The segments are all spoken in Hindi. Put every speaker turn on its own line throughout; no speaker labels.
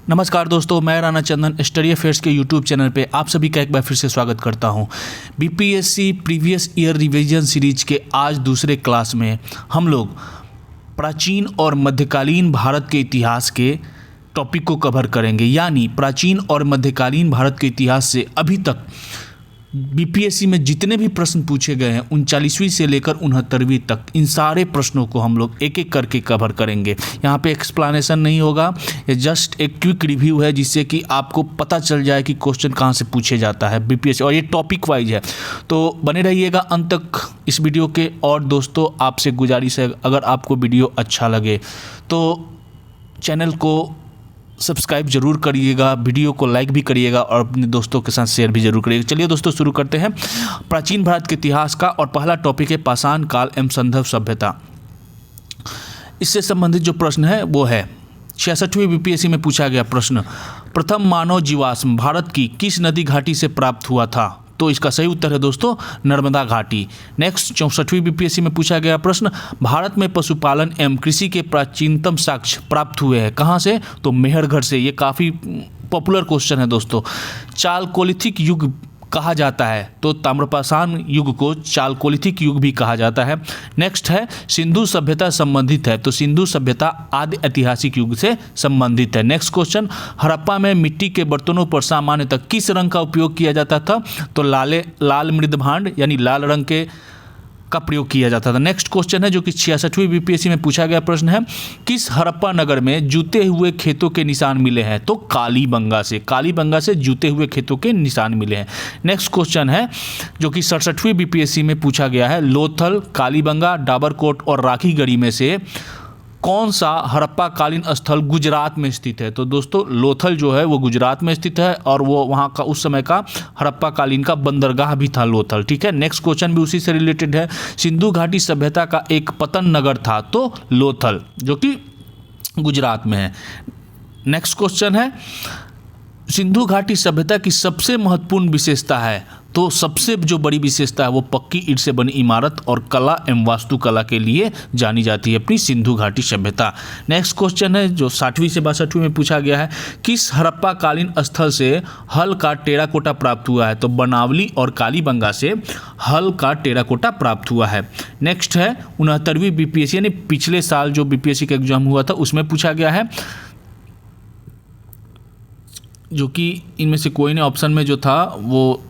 नमस्कार दोस्तों, मैं राणा चंदन स्टडी अफेयर्स के यूट्यूब चैनल पे आप सभी का एक बार फिर से स्वागत करता हूं। BPSC previous year revision series के आज दूसरे क्लास में हम लोग प्राचीन और मध्यकालीन भारत के इतिहास के टॉपिक को कवर करेंगे। यानी प्राचीन और मध्यकालीन भारत के इतिहास से अभी तक बीपीएससी में जितने भी प्रश्न पूछे गए हैं 39वीं से लेकर 69वीं तक, इन सारे प्रश्नों को हम लोग एक एक करके कवर करेंगे। यहाँ पे एक्सप्लेनेशन नहीं होगा, ये जस्ट एक क्विक रिव्यू है जिससे कि आपको पता चल जाए कि क्वेश्चन कहाँ से पूछे जाता है बीपीएससी, और ये टॉपिक वाइज है। तो बने रहिएगा अंत तक इस वीडियो के। और दोस्तों, आपसे गुजारिश है, अगर आपको वीडियो अच्छा लगे तो चैनल को सब्सक्राइब जरूर करिएगा, वीडियो को लाइक भी करिएगा और अपने दोस्तों के साथ शेयर भी जरूर करिएगा। चलिए दोस्तों, शुरू करते हैं प्राचीन भारत के इतिहास का। और पहला टॉपिक है पाषाण काल एवं संदर्भ सभ्यता। इससे संबंधित जो प्रश्न है वो है 66वीं बीपीएससी में पूछा गया प्रश्न, प्रथम मानव जीवाश्म भारत की किस नदी घाटी से प्राप्त हुआ था? तो इसका सही उत्तर है दोस्तों नर्मदा घाटी। नेक्स्ट 64वीं बीपीएससी में पूछा गया प्रश्न, भारत में पशुपालन एवं कृषि के प्राचीनतम साक्ष्य प्राप्त हुए हैं कहाँ से? तो मेहरगढ़ से। ये काफ़ी पॉपुलर क्वेश्चन है दोस्तों। चालकोलिथिक युग कहा जाता है, तो ताम्रपाषाण युग को चालकोलिथिक युग भी कहा जाता है। नेक्स्ट है सिंधु सभ्यता संबंधित है, तो सिंधु सभ्यता आदि ऐतिहासिक युग से संबंधित है। नेक्स्ट क्वेश्चन, हड़प्पा में मिट्टी के बर्तनों पर सामान्यतः किस रंग का उपयोग किया जाता था? तो लाल मृदभांड यानी लाल रंग के का प्रयोग किया जाता था। नेक्स्ट क्वेश्चन है जो कि 66वीं बीपीएससी में पूछा गया प्रश्न है, किस हड़प्पा नगर में जूते हुए खेतों के निशान मिले हैं? तो कालीबंगा से जूते हुए खेतों के निशान मिले हैं। नेक्स्ट क्वेश्चन है जो कि 67वीं बीपीएससी में पूछा गया है, लोथल, कालीबंगा, डाबरकोट और राखीगढ़ी में से कौन सा हड़प्पा कालीन स्थल गुजरात में स्थित है? तो दोस्तों लोथल जो है वो गुजरात में स्थित है और वो वहाँ का उस समय का हड़प्पा कालीन का बंदरगाह भी था लोथल। ठीक है, नेक्स्ट क्वेश्चन भी उसी से रिलेटेड है, सिंधु घाटी सभ्यता का एक पतन नगर था, तो लोथल जो कि गुजरात में है। नेक्स्ट क्वेश्चन है, सिंधु घाटी सभ्यता की सबसे महत्वपूर्ण विशेषता है? तो सबसे जो बड़ी विशेषता है वो पक्की ईंट से बनी इमारत और कला एवं वास्तुकला के लिए जानी जाती है अपनी सिंधु घाटी सभ्यता। नेक्स्ट क्वेश्चन है जो 60वीं से 62वीं में पूछा गया है, किस हड़प्पा कालीन स्थल से हल का टेराकोटा प्राप्त हुआ है? तो बनावली और कालीबंगा से हल का टेराकोटा प्राप्त हुआ है। नेक्स्ट है 69वीं बीपीएससी यानी पिछले साल जो बीपीएससी का एग्जाम हुआ था उसमें पूछा गया है, जो कि इनमें से कोई नहीं ऑप्शन में जो था वो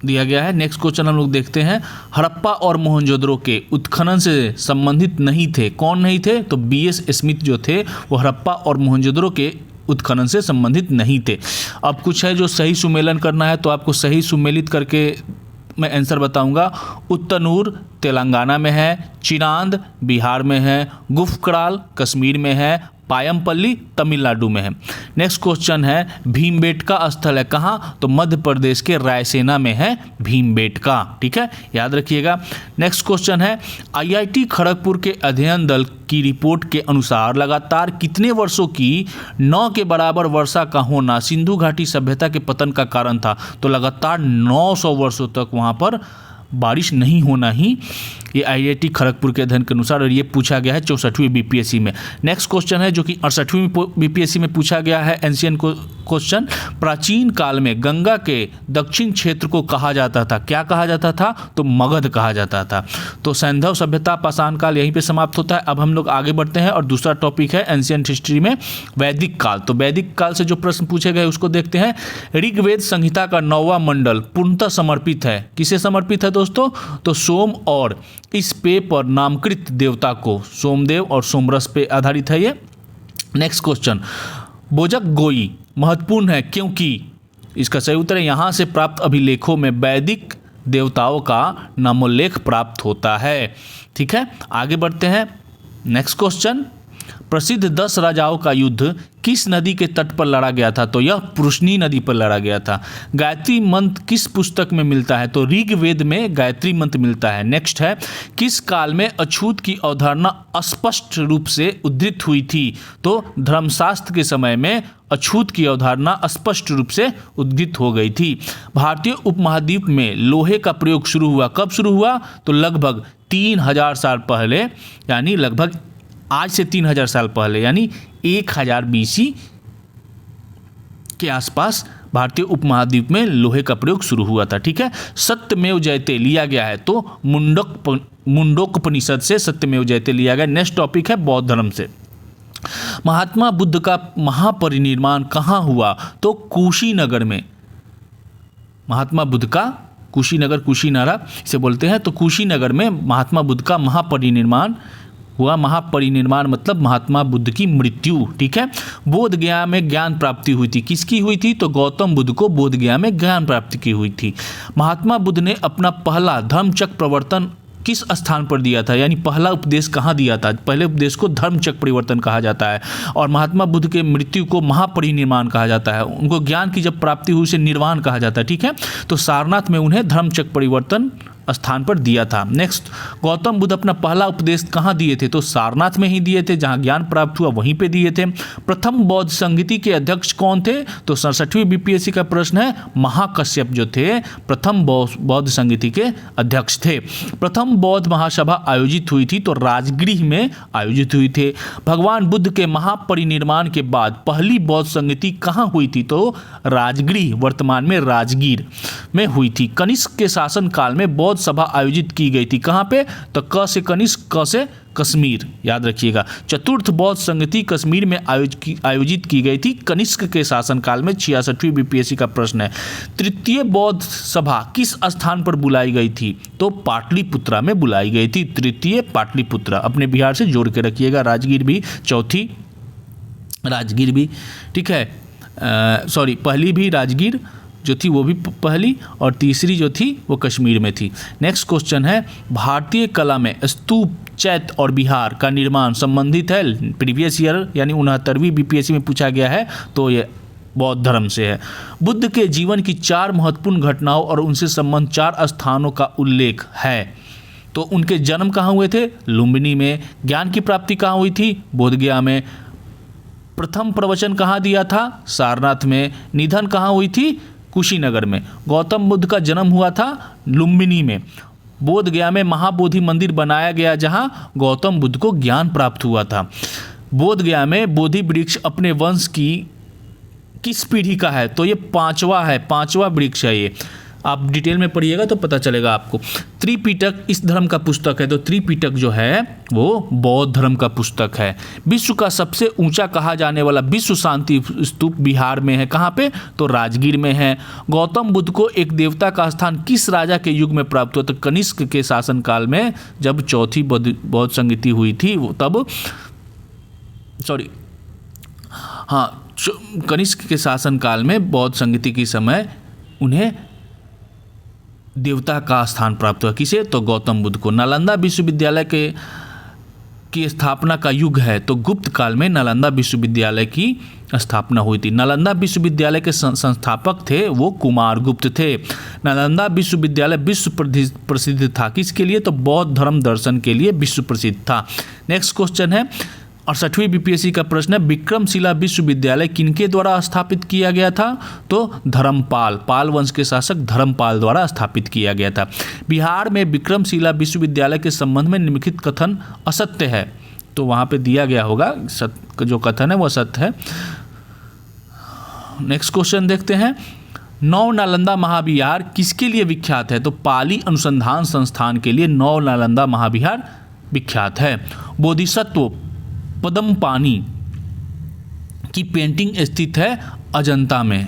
दिया गया है। नेक्स्ट क्वेश्चन हम लोग देखते हैं, हड़प्पा और मोहनजोदड़ो के उत्खनन से संबंधित नहीं थे, कौन नहीं थे? तो बीएस स्मिथ जो थे वो हड़प्पा और मोहनजोदड़ो के उत्खनन से संबंधित नहीं थे। अब कुछ है जो सही सुमेलन करना है, तो आपको सही सुमेलित करके मैं आंसर बताऊंगा। उत्तनूर तेलंगाना में है, चिरांद बिहार में है, गुफकराल कश्मीर में है, पायमपल्ली तमिलनाडु में है। नेक्स्ट क्वेश्चन है, भीमबेटका स्थल है कहाँ? तो मध्य प्रदेश के रायसेना में है भीमबेटका। ठीक है, याद रखिएगा। नेक्स्ट क्वेश्चन है, आईआईटी खड़गपुर के अध्ययन दल की रिपोर्ट के अनुसार लगातार कितने वर्षों की 9 के बराबर वर्षा का होना सिंधु घाटी सभ्यता के पतन का कारण था? तो लगातार 900 वर्षों तक वहाँ पर बारिश नहीं होना ही ये आईआईटी खड़गपुर के अध्ययन के अनुसार, और ये पूछा गया है 64वीं बीपीएससी में। नेक्स्ट क्वेश्चन है जो कि 68वीं बीपीएससी में पूछा गया है एंशियन क्वेश्चन, प्राचीन काल में गंगा के दक्षिण क्षेत्र को कहा जाता था, क्या कहा जाता था? तो मगध कहा जाता था। तो सैंधव सभ्यता पाषाण काल यहीं पे समाप्त होता है। अब हम लोग आगे बढ़ते हैं और दूसरा टॉपिक है एंशियंट हिस्ट्री में वैदिक काल। तो वैदिक काल से जो प्रश्न पूछे गए उसको देखते हैं। ऋग्वेद संहिता का 9वां मंडल पूर्णतः समर्पित है, किसे समर्पित है दोस्तों? तो सोम और इस पे पर नामकृत देवता को, सोमदेव और सोमरस पे आधारित है ये। नेक्स्ट क्वेश्चन, बोजक गोई महत्वपूर्ण है क्योंकि? इसका सही उत्तर है, यहाँ से प्राप्त अभिलेखों में वैदिक देवताओं का नामोल्लेख प्राप्त होता है। ठीक है, आगे बढ़ते हैं। नेक्स्ट क्वेश्चन, प्रसिद्ध 10 राजाओं का युद्ध किस नदी के तट पर लड़ा गया था? तो यह पुरुषनी नदी पर लड़ा गया था। गायत्री मंत्र किस पुस्तक में मिलता है? तो ऋग्वेद में गायत्री मंत्र मिलता है। नेक्स्ट है, किस काल में अछूत की अवधारणा स्पष्ट रूप से उद्धृत हुई थी? तो धर्मशास्त्र के समय में अछूत की अवधारणा स्पष्ट रूप से उद्धृत हो गई थी। भारतीय उपमहाद्वीप में लोहे का प्रयोग शुरू हुआ, कब शुरू हुआ? तो लगभग 3000 साल पहले, यानी लगभग आज से 3000 साल पहले, यानी 1000 BC के आसपास भारतीय उपमहाद्वीप में लोहे का प्रयोग शुरू हुआ था। ठीक है, सत्यमेव जयते लिया गया है तो मुंडकोपनिषद से सत्यमेव जयते लिया गया। नेक्स्ट टॉपिक है बौद्ध धर्म से। महात्मा बुद्ध का महापरिनिर्वाण कहाँ हुआ? तो कुशीनगर में। महात्मा बुद्ध का कुशीनगर, कुशीनारा इसे बोलते हैं, तो कुशीनगर में महात्मा बुद्ध का महापरिनिर्वाण हुआ। महापरिनिर्वाण मतलब महात्मा बुद्ध की मृत्यु। ठीक है, बोध गया में ज्ञान प्राप्ति हुई थी। किसकी हुई थी? तो गौतम बुद्ध को बोध गया में ज्ञान प्राप्ति की हुई थी। महात्मा बुद्ध ने अपना पहला धर्मचक्र प्रवर्तन किस स्थान पर दिया था, यानी पहला उपदेश कहाँ दिया था? पहले उपदेश को धर्मचक्र परिवर्तन कहा जाता है और महात्मा बुद्ध के मृत्यु को महापरिनिर्वाण कहा जाता है। उनको ज्ञान की जब प्राप्ति हुई उसे निर्वाण कहा जाता है। ठीक है, तो सारनाथ में उन्हें धर्मचक्र परिवर्तन स्थान पर दिया था। नेक्स्ट, गौतम बुद्ध अपना पहला उपदेश कहाँ दिए थे? तो सारनाथ में ही दिए थे, जहाँ ज्ञान प्राप्त हुआ वहीं पे दिए थे। प्रथम बौद्ध संगीति के अध्यक्ष कौन थे? तो 67वीं बीपीएससी का प्रश्न है। महाकश्यप जो थे प्रथम बौद्ध संगीति के अध्यक्ष थे। प्रथम बौद्ध महासभा आयोजित हुई थी तो राजगृह में आयोजित हुई थी। भगवान बुद्ध के महापरिनिर्वाण के बाद पहली बौद्ध संगीति कहाँ हुई थी? तो राजगृह, वर्तमान में राजगीर में हुई थी। कनिष्क के शासन काल में बौद्ध सभा आयोजित की गई थी। कहाँ पे? तो क से कनिष्क, क से कश्मीर, याद रखिएगा। चतुर्थ बौद्ध संगति कश्मीर में आयोजित की गई थी कनिष्क के शासनकाल में। 66वीं बीपीएससी का प्रश्न है। तृतीय बौद्ध सभा किस स्थान पर बुलाई गई थी? तो पाटलिपुत्रा में बुलाई गई थी। तृतीय पाटलिपुत्रा, अपने बिहार से जोड़ के रखिएगा। राजगीर भी, चौथी राजगीर भी। ठीक है, सॉरी, पहली भी राजगीर जो थी वो भी पहली, और तीसरी जो थी वो कश्मीर में थी। नेक्स्ट क्वेश्चन है, भारतीय कला में स्तूप, चैत्य और विहार का निर्माण संबंधित है? प्रीवियस ईयर यानी 69वीं बीपीएससी में पूछा गया है, तो ये बौद्ध धर्म से है। बुद्ध के जीवन की 4 महत्वपूर्ण घटनाओं और उनसे संबंध 4 स्थानों का उल्लेख है। तो उनके जन्म कहाँ हुए थे? लुम्बिनी में। ज्ञान की प्राप्ति कहाँ हुई थी? बोधगया में। प्रथम प्रवचन कहाँ दिया था? सारनाथ में। निधन कहाँ हुई थी? कुशीनगर में। गौतम बुद्ध का जन्म हुआ था लुम्बिनी में। बोधगया में महाबोधि मंदिर बनाया गया जहां गौतम बुद्ध को ज्ञान प्राप्त हुआ था। बोधगया में बोधि वृक्ष अपने वंश की किस पीढ़ी का है? तो ये 5वां है, 5वां वृक्ष है ये। आप डिटेल में पढ़िएगा तो पता चलेगा आपको। त्रिपिटक इस धर्म का पुस्तक है, तो त्रिपिटक जो है वो बौद्ध धर्म का पुस्तक है। विश्व का सबसे ऊंचा कहा जाने वाला विश्व शांति स्तूप बिहार में है। कहाँ पे? तो राजगीर में है। गौतम बुद्ध को एक देवता का स्थान किस राजा के युग में प्राप्त हुआ? तो कनिष्क के शासनकाल में, जब चौथी बौद्ध संगीति हुई थी तब, सॉरी हाँ, कनिष्क के शासनकाल में बौद्ध संगीति के समय उन्हें देवता का स्थान प्राप्त हुआ। किसे? तो गौतम बुद्ध को। नालंदा विश्वविद्यालय की स्थापना का युग है, तो गुप्त काल में नालंदा विश्वविद्यालय की स्थापना हुई थी। नालंदा विश्वविद्यालय के संस्थापक थे वो कुमारगुप्त थे। नालंदा विश्वविद्यालय विश्व प्रसिद्ध था। किसके लिए? तो बौद्ध धर्म दर्शन के लिए विश्व प्रसिद्ध था। नेक्स्ट क्वेश्चन है, 68वीं बीपीएससी का प्रश्न है, विक्रमशिला विश्वविद्यालय किनके द्वारा स्थापित किया गया था? तो धर्मपाल, पाल वंश के शासक धर्मपाल द्वारा स्थापित किया गया था। बिहार में विक्रमशिला विश्वविद्यालय के संबंध में निम्नलिखित कथन असत्य है, तो वहाँ पे दिया गया होगा जो कथन है वो सत्य है। नेक्स्ट क्वेश्चन देखते हैं, नौ नालंदा महाविहार किसके लिए विख्यात है? तो पाली अनुसंधान संस्थान के लिए नौ नालंदा महाविहार विख्यात है। बोधिसत्व पद्मपानी की पेंटिंग स्थित है अजंता में।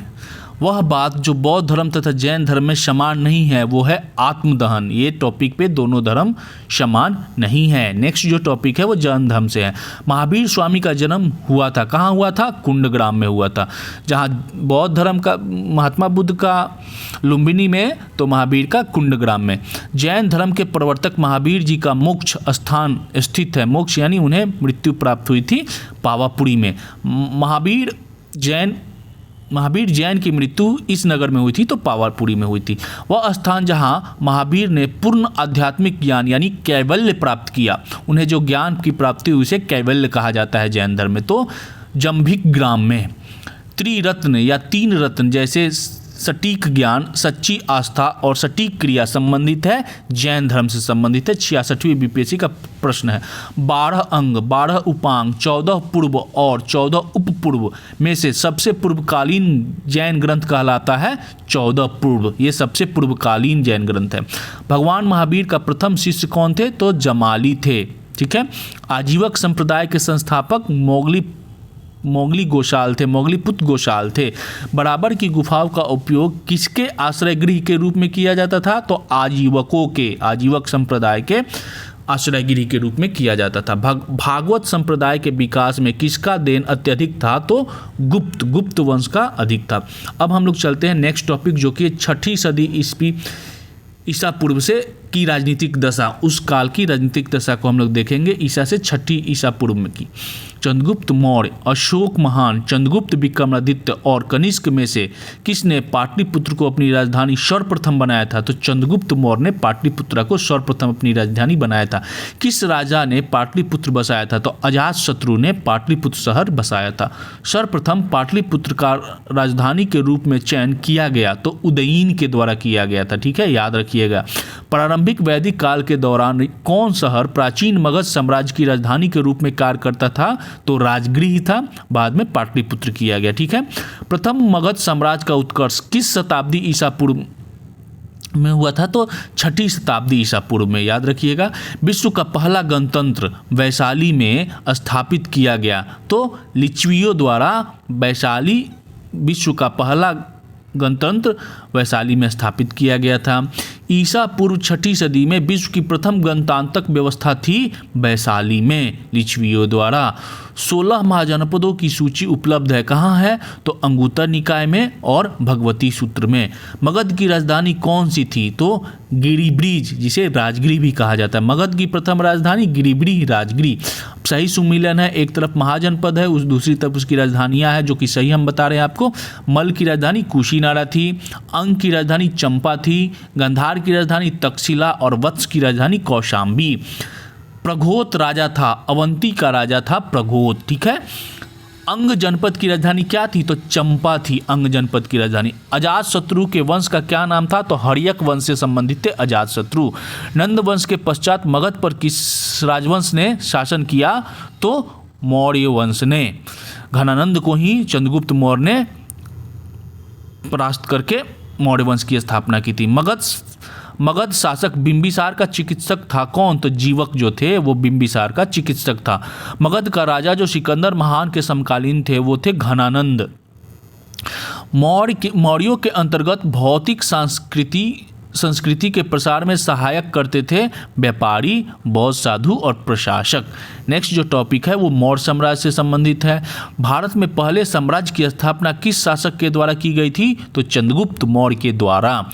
वह बात जो बौद्ध धर्म तथा जैन धर्म में समान नहीं है वो है आत्मदहन। ये टॉपिक पे दोनों धर्म समान नहीं है। नेक्स्ट जो टॉपिक है वो जैन धर्म से है। महावीर स्वामी का जन्म हुआ था, कहाँ हुआ था? कुंडग्राम में हुआ था। जहाँ बौद्ध धर्म का महात्मा बुद्ध का लुम्बिनी में, तो महावीर का कुंडग्राम में। जैन धर्म के प्रवर्तक महावीर जी का मोक्ष स्थान स्थित है। मोक्ष यानी उन्हें मृत्यु प्राप्त हुई थी पावापुरी में। महावीर जैन की मृत्यु इस नगर में हुई थी, तो पावापुरी में हुई थी। वह स्थान जहां महावीर ने पूर्ण आध्यात्मिक ज्ञान यानी कैवल्य प्राप्त किया, उन्हें जो ज्ञान की प्राप्ति हुई उसे कैवल्य कहा जाता है जैन धर्म में। तो जंभिक ग्राम में त्रिरत्न या 3 रत्न जैसे सटीक ज्ञान, सच्ची आस्था और सटीक क्रिया संबंधित है, जैन धर्म से संबंधित है। 66वीं बीपीएससी का प्रश्न है। 12 अंग, 12 उपांग, 14 पूर्व और 14 उपपूर्व में से सबसे पूर्वकालीन जैन ग्रंथ कहलाता है 14 पूर्व। ये सबसे पूर्वकालीन जैन ग्रंथ है। भगवान महावीर का प्रथम शिष्य कौन थे? तो जमाली थे। ठीक है। आजीवक संप्रदाय के संस्थापक मोगली गोशाल थे, मोगलीपुत्र गोशाल थे। बराबर की गुफाओं का उपयोग किसके आश्रय गृह के रूप में किया जाता था? तो आजीवकों के, आजीवक संप्रदाय के आश्रय गृह के रूप में किया जाता था। भागवत संप्रदाय के विकास में किसका देन अत्यधिक था? तो गुप्त वंश का अधिक था। अब हम लोग चलते हैं नेक्स्ट टॉपिक, जो कि 6ठी सदी ईसा पूर्व से की राजनीतिक दशा, उस काल की राजनीतिक दशा को हम लोग देखेंगे। ईसा से 6ठी ईसा पूर्व में की। चंद्रगुप्त मौर्य, अशोक महान, चंद्रगुप्त विक्रमादित्य और कनिष्क में से किसने पाटलिपुत्र को अपनी राजधानी सर्वप्रथम बनाया था? तो चंद्रगुप्त मौर्य ने पाटलिपुत्र को सर्वप्रथम अपनी राजधानी बनाया था। किस राजा ने पाटलिपुत्र बसाया था? तो अजातशत्रु ने पाटलिपुत्र शहर बसाया था। सर्वप्रथम पाटलिपुत्र का राजधानी के रूप में चयन किया गया तो उदयीन के द्वारा किया गया था। ठीक है, याद रखिएगा। प्रारंभिक वैदिक काल के दौरान कौन शहर प्राचीन मगध साम्राज्य की राजधानी के रूप में कार्य करता था? तो राजगृह था, बाद में पाटलिपुत्र किया गया। ठीक है। प्रथम मगध साम्राज्य का उत्कर्ष किस शताब्दी ईसा पूर्व में हुआ था? तो 6ठी शताब्दी ईसा पूर्व में, याद रखिएगा। विश्व का पहला गणतंत्र वैशाली में स्थापित किया गया तो लिच्छवियों द्वारा वैशाली, विश्व का पहला गणतंत्र वैशाली में स्थापित किया गया था। ईसा पूर्व 6ठी सदी में विश्व की प्रथम गणतांत्रिक व्यवस्था थी वैशाली में, लिच्छवियों द्वारा। 16 महाजनपदों की सूची उपलब्ध है, कहाँ है? तो अंगुत्तर निकाय में और भगवती सूत्र में। मगध की राजधानी कौन सी थी? तो गिरिब्रीज, जिसे राजगिरी भी कहा जाता है। मगध की प्रथम राजधानी गिरिब्री, राजगिरी। सही सुमिलन है, एक तरफ महाजनपद है, उस दूसरी तरफ उसकी राजधानियां हैं, जो कि सही हम बता रहे हैं आपको। मल की राजधानी कुशीनारा थी, अंग की राजधानी चंपा थी, गंधार की राजधानी तक्षशिला और वत्स की राजधानी कौशाम्बी। प्रघोत राजा था, अवंती का राजा था प्रघोत। ठीक है। अंग जनपद की राजधानी क्या थी? तो चंपा थी अंग जनपद की राजधानी। अजातशत्रु के वंश का क्या नाम था? तो हर्यक वंश से संबंधित थे अजातशत्रु। नंद वंश के पश्चात मगध पर किस राजवंश ने शासन किया? तो मौर्य वंश ने। घनानंद को ही चंद्रगुप्त मौर्य ने परास्त करके मौर्य वंश की स्थापना की थी। मगध शासक बिंबिसार का चिकित्सक था कौन? तो जीवक जो थे वो बिंबिसार का चिकित्सक था। मगध का राजा जो सिकंदर महान के समकालीन थे वो थे घनानंद। मौर्यों के अंतर्गत भौतिक संस्कृति के प्रसार में सहायक करते थे व्यापारी, बौद्ध साधु और प्रशासक। नेक्स्ट जो टॉपिक है वो मौर्य साम्राज्य से संबंधित है। भारत में पहले साम्राज्य की स्थापना किस शासक के द्वारा की गई थी? तो चंद्रगुप्त मौर्य के द्वारा।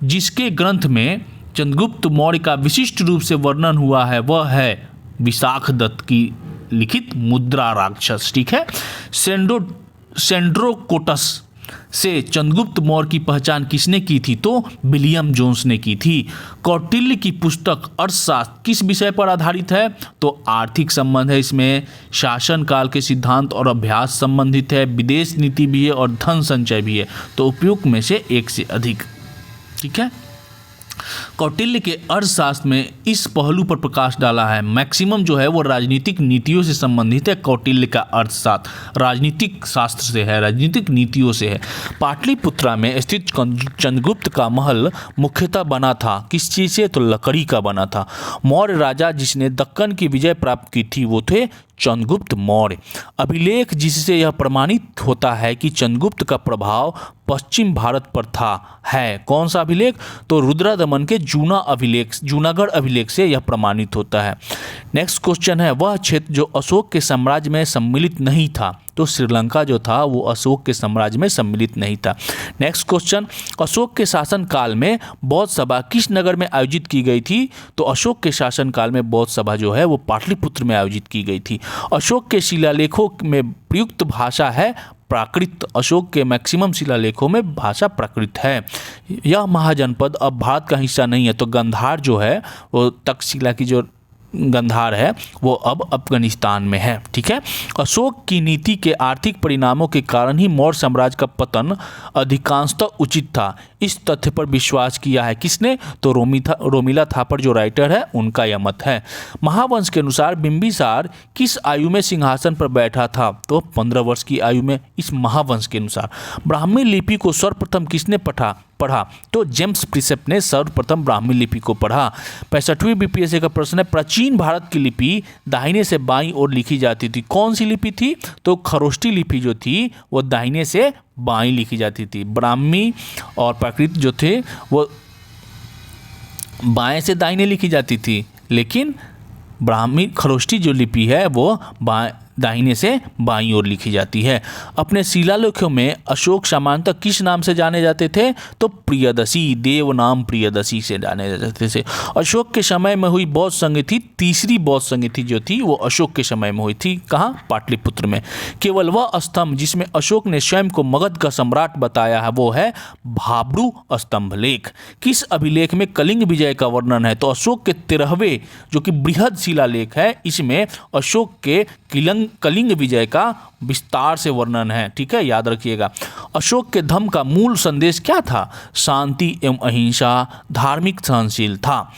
जिसके ग्रंथ में चंद्रगुप्त मौर्य का विशिष्ट रूप से वर्णन हुआ है वह है विशाख दत्त की लिखित मुद्रा राक्षस। ठीक है। सेंड्रोकोटस से चंद्रगुप्त मौर्य की पहचान किसने की थी? तो विलियम जोन्स ने की थी। कौटिल्य की पुस्तक अर्थशास्त्र किस विषय पर आधारित है? तो आर्थिक संबंध है इसमें, शासन काल के सिद्धांत और अभ्यास संबंधित है, विदेश नीति भी है और धन संचय भी है। तो उपयुक्त में से एक से अधिक। ठीक है। कौटिल्य के अर्थशास्त्र में इस पहलू पर प्रकाश डाला है, मैक्सिमम जो है वो राजनीतिक नीतियों से संबंधित है। कौटिल्य का अर्थशास्त्र राजनीतिक शास्त्र से है, राजनीतिक नीतियों से है। पाटलिपुत्रा में स्थित चंद्रगुप्त का महल मुख्यतः बना था किस चीज से? तो लकड़ी का बना था। मौर्य राजा जिसने दक्कन की विजय प्राप्त की थी वो थे चंद्रगुप्त मौर्य। अभिलेख जिससे यह प्रमाणित होता है कि चंद्रगुप्त का प्रभाव पश्चिम भारत पर था है कौन सा अभिलेख? तो रुद्रदमन के जूनागढ़ अभिलेख से यह प्रमाणित होता है। नेक्स्ट क्वेश्चन है, वह क्षेत्र जो अशोक के साम्राज्य में सम्मिलित नहीं था? तो श्रीलंका जो था वो अशोक के साम्राज्य में सम्मिलित नहीं था। नेक्स्ट क्वेश्चन, अशोक के शासन काल में बौद्ध सभा किस नगर में आयोजित की गई थी? तो अशोक के शासन काल में बौद्ध सभा जो है वो पाटलिपुत्र में आयोजित की गई थी। अशोक के शिलालेखों में प्रयुक्त भाषा है प्राकृत। अशोक के मैक्सिमम शिलालेखों में भाषा प्राकृत है। यह महाजनपद अब भारत का हिस्सा नहीं है। तो गंधार जो है वो तक्षशिला की जो गंधार है वो अब अफगानिस्तान में है। ठीक है, अशोक की नीति के आर्थिक परिणामों के कारण ही मौर्य साम्राज्य का पतन अधिकांशतः उचित था। इस तथ्य पर विश्वास किया है किसने? तो रोमिला थापर जो राइटर है उनका यह मत है। महावंश के अनुसार बिंबिसार किस आयु में सिंहासन पर बैठा था? तो 15 वर्ष की आयु में, इस महावंश के अनुसार। ब्राह्मी लिपि को सर्वप्रथम किसने पढ़ा? तो जेम्स प्रिसेप ने सर्वप्रथम ब्राह्मी लिपि को पढ़ा। 65वीं बीपीएससी का प्रश्न है, प्राचीन भारत की लिपि दाहिने से बाईं ओर लिखी जाती थी, कौन सी लिपि थी? तो खरोष्टी लिपि जो थी वो दाहिने से बाईं लिखी जाती थी। ब्राह्मी और प्राकृत जो थे वो बाएं से दाहिने लिखी जाती थी, लेकिन ब्राह्मी खरोष्टी जो लिपि है वो दाहिने से बाईं ओर लिखी जाती है। अपने शिलालेखों में अशोक सामान्यतः किस नाम से जाने जाते थे? तो प्रियदर्शी, देव नाम प्रियदर्शी से जाने जाते थे। अशोक के समय में हुई बौद्ध संगति, तीसरी बौद्ध संगति जो थी वो अशोक के समय में हुई थी। कहाँ? पाटलिपुत्र में। केवल वह स्तंभ जिसमें अशोक ने स्वयं को मगध का सम्राट बताया है वो है भाब्रू स्तंभ लेख। किस अभिलेख में कलिंग विजय का वर्णन है? तो अशोक के 13वें जो कि बृहद शिलालेख है, इसमें अशोक के कलिंग विजय का विस्तार से वर्णन है। ठीक है, याद रखिएगा। अशोक के धम्म का मूल संदेश क्या था? शांति एवं अहिंसा, धार्मिक सहनशील था।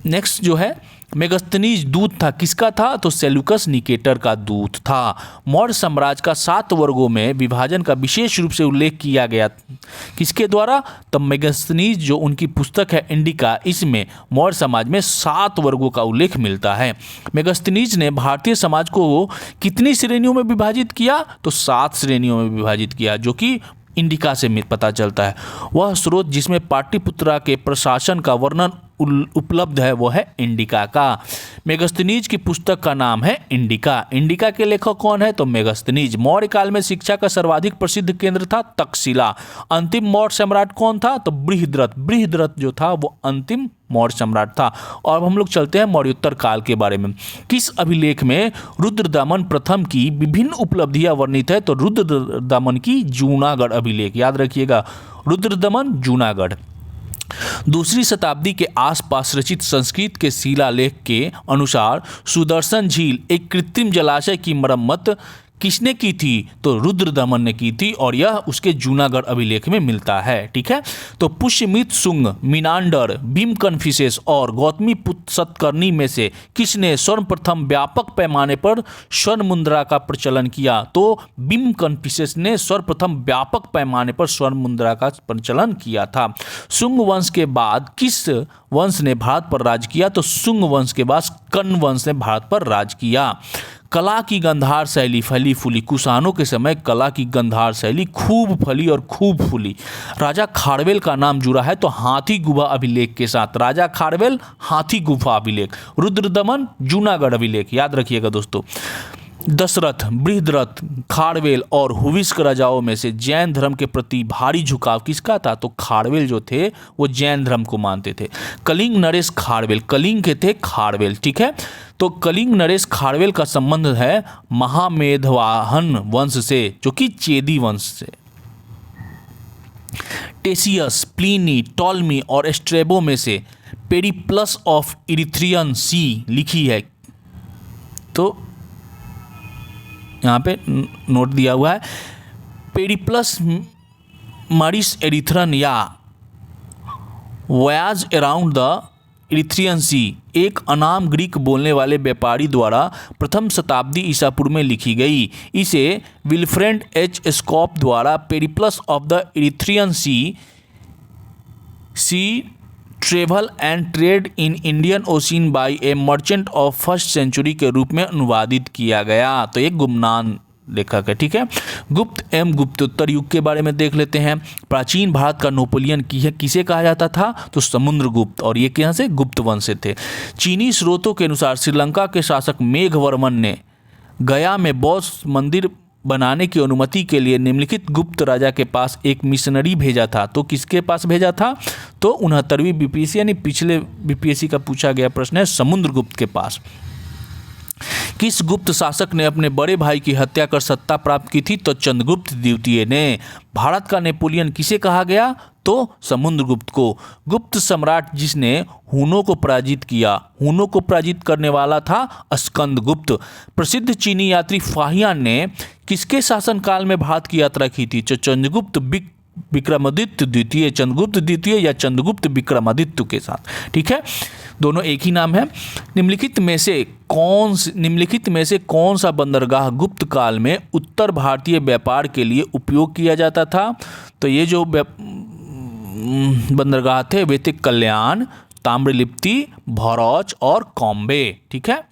नेक्स्ट जो है, मेगस्थनीज दूत था, किसका था? तो सेल्यूकस निकेटर का दूत था। मौर्य साम्राज्य का 7 वर्गों में विभाजन का विशेष रूप से उल्लेख किया गया, किसके द्वारा? तो मेगस्थनीज जो उनकी पुस्तक है इंडिका, इसमें मौर्य समाज में 7 वर्गों का उल्लेख मिलता है। मेगस्थनीज ने भारतीय समाज को कितनी श्रेणियों में विभाजित किया? तो 7 श्रेणियों में विभाजित किया, जो कि इंडिका से पता चलता है। वह स्रोत जिसमें पाटलिपुत्रा के प्रशासन का वर्णन उपलब्ध है वो है इंडिका का। मेगस्थनीज की पुस्तक का नाम है इंडिका। इंडिका के लेखक कौन है? तो मेगस्थनीज। मौर्य काल में शिक्षा का सर्वाधिक प्रसिद्ध केंद्र था तक्षशिला। अंतिम मौर्य सम्राट कौन था? तो बृहद्रथ। बृहद्रथ जो था वो अंतिम मौर्य सम्राट था। और अब हम लोग चलते हैं मौर्योत्तर काल के बारे में। किस अभिलेख में रुद्रदमन प्रथम की विभिन्न उपलब्धियां वर्णित है? तो रुद्रदमन की जूनागढ़ अभिलेख, याद रखिएगा, रुद्रदमन जूनागढ़। 2वीं शताब्दी के आसपास रचित संस्कृत के शिलालेख के अनुसार सुदर्शन झील, एक कृत्रिम जलाशय की मरम्मत किसने की थी? तो रुद्रदमन ने की थी, और यह उसके जूनागढ़ अभिलेख में मिलता है। ठीक है, तो पुष्यमित सुंग, मिनांडर, भीम कन्फ्यूशियस और गौतमी पुत्र सतकर्णी में से किसने सर्वप्रथम व्यापक पैमाने पर स्वर्ण मुद्रा का प्रचलन किया? तो भीम कन्फ्यूशियस ने सर्वप्रथम व्यापक पैमाने पर स्वर्ण मुद्रा का प्रचलन किया था। सुंग वंश के बाद किस वंश ने भारत पर राज किया? तो सुंग वंश के बाद कर्ण वंश ने भारत पर राज किया। कला की गंधार शैली फली फूली। कुषाणों के समय कला की गंधार शैली खूब फली और खूब फूली। राजा खारवेल का नाम जुड़ा है तो हाथी गुफा अभिलेख के साथ। राजा खारवेल, हाथी गुफा अभिलेख। रुद्रदमन, जूनागढ़ अभिलेख, याद रखिएगा दोस्तों। दशरथ, बृहद्रथ, खारवेल और हुविस्क राजाओं में से जैन धर्म के प्रति भारी झुकाव किसका था? तो खारवेल जो थे वो जैन धर्म को मानते थे। कलिंग नरेश खारवेल, कलिंग के थे खारवेल। ठीक है, तो कलिंग नरेश खारवेल का संबंध है महामेधवाहन वंश से, जो कि चेदी वंश से। टेसियस, प्लिनी, टॉलमी और स्ट्रेबो में से पेरिप्लस ऑफ इरिथ्रियन सी लिखी है। तो यहाँ पे नोट दिया हुआ है, पेरिप्लस मरिस एरिथ्रन या वॉयाज अराउंड द इरिथ्रियन सी, एक अनाम ग्रीक बोलने वाले व्यापारी द्वारा प्रथम शताब्दी ईसा पूर्व में लिखी गई। इसे विल्फ्रेड एच स्कॉप द्वारा Periplus of the Erythraean Sea travel and trade in Indian Ocean by a merchant of first century के रूप में अनुवादित किया गया। तो एक गुमनाम लेखक है। ठीक है, गुप्त एवं गुप्तोत्तर युग के बारे में देख लेते हैं। प्राचीन भारत का नेपोलियन किसे कहा जाता था? तो समुद्रगुप्त, और ये यहाँ से गुप्त वंश से थे। चीनी स्रोतों के अनुसार श्रीलंका के शासक मेघवर्मन ने गया में बौद्ध मंदिर बनाने की अनुमति के लिए निम्नलिखित गुप्त राजा के पास एक मिशनरी भेजा था। तो किसके पास भेजा था? तो 69वीं बीपीएससी यानी पिछले बीपीएससी का पूछा गया प्रश्न है, समुद्रगुप्त के पास। किस गुप्त शासक ने अपने बड़े भाई की हत्या कर सत्ता प्राप्त की थी? तो चंद्रगुप्त द्वितीय ने। भारत का नेपोलियन किसे कहा गया? तो समुद्रगुप्त को। गुप्त सम्राट जिसने हुनों को पराजित किया, हुनों को पराजित करने वाला था स्कंदगुप्त। प्रसिद्ध चीनी यात्री फाहियान ने किसके शासनकाल में भारत की यात्रा की थी? तो चंद्रगुप्त विक्रमादित्य द्वितीय, चंद्रगुप्त द्वितीय या चंद्रगुप्त विक्रमादित्य के साथ। ठीक है, दोनों एक ही नाम है। निम्नलिखित में से कौन सा बंदरगाह गुप्त काल में उत्तर भारतीय व्यापार के लिए उपयोग किया जाता था? तो ये जो बंदरगाह थे वे थे कल्याण, ताम्रलिप्ति, भौरोच और कॉम्बे। ठीक है,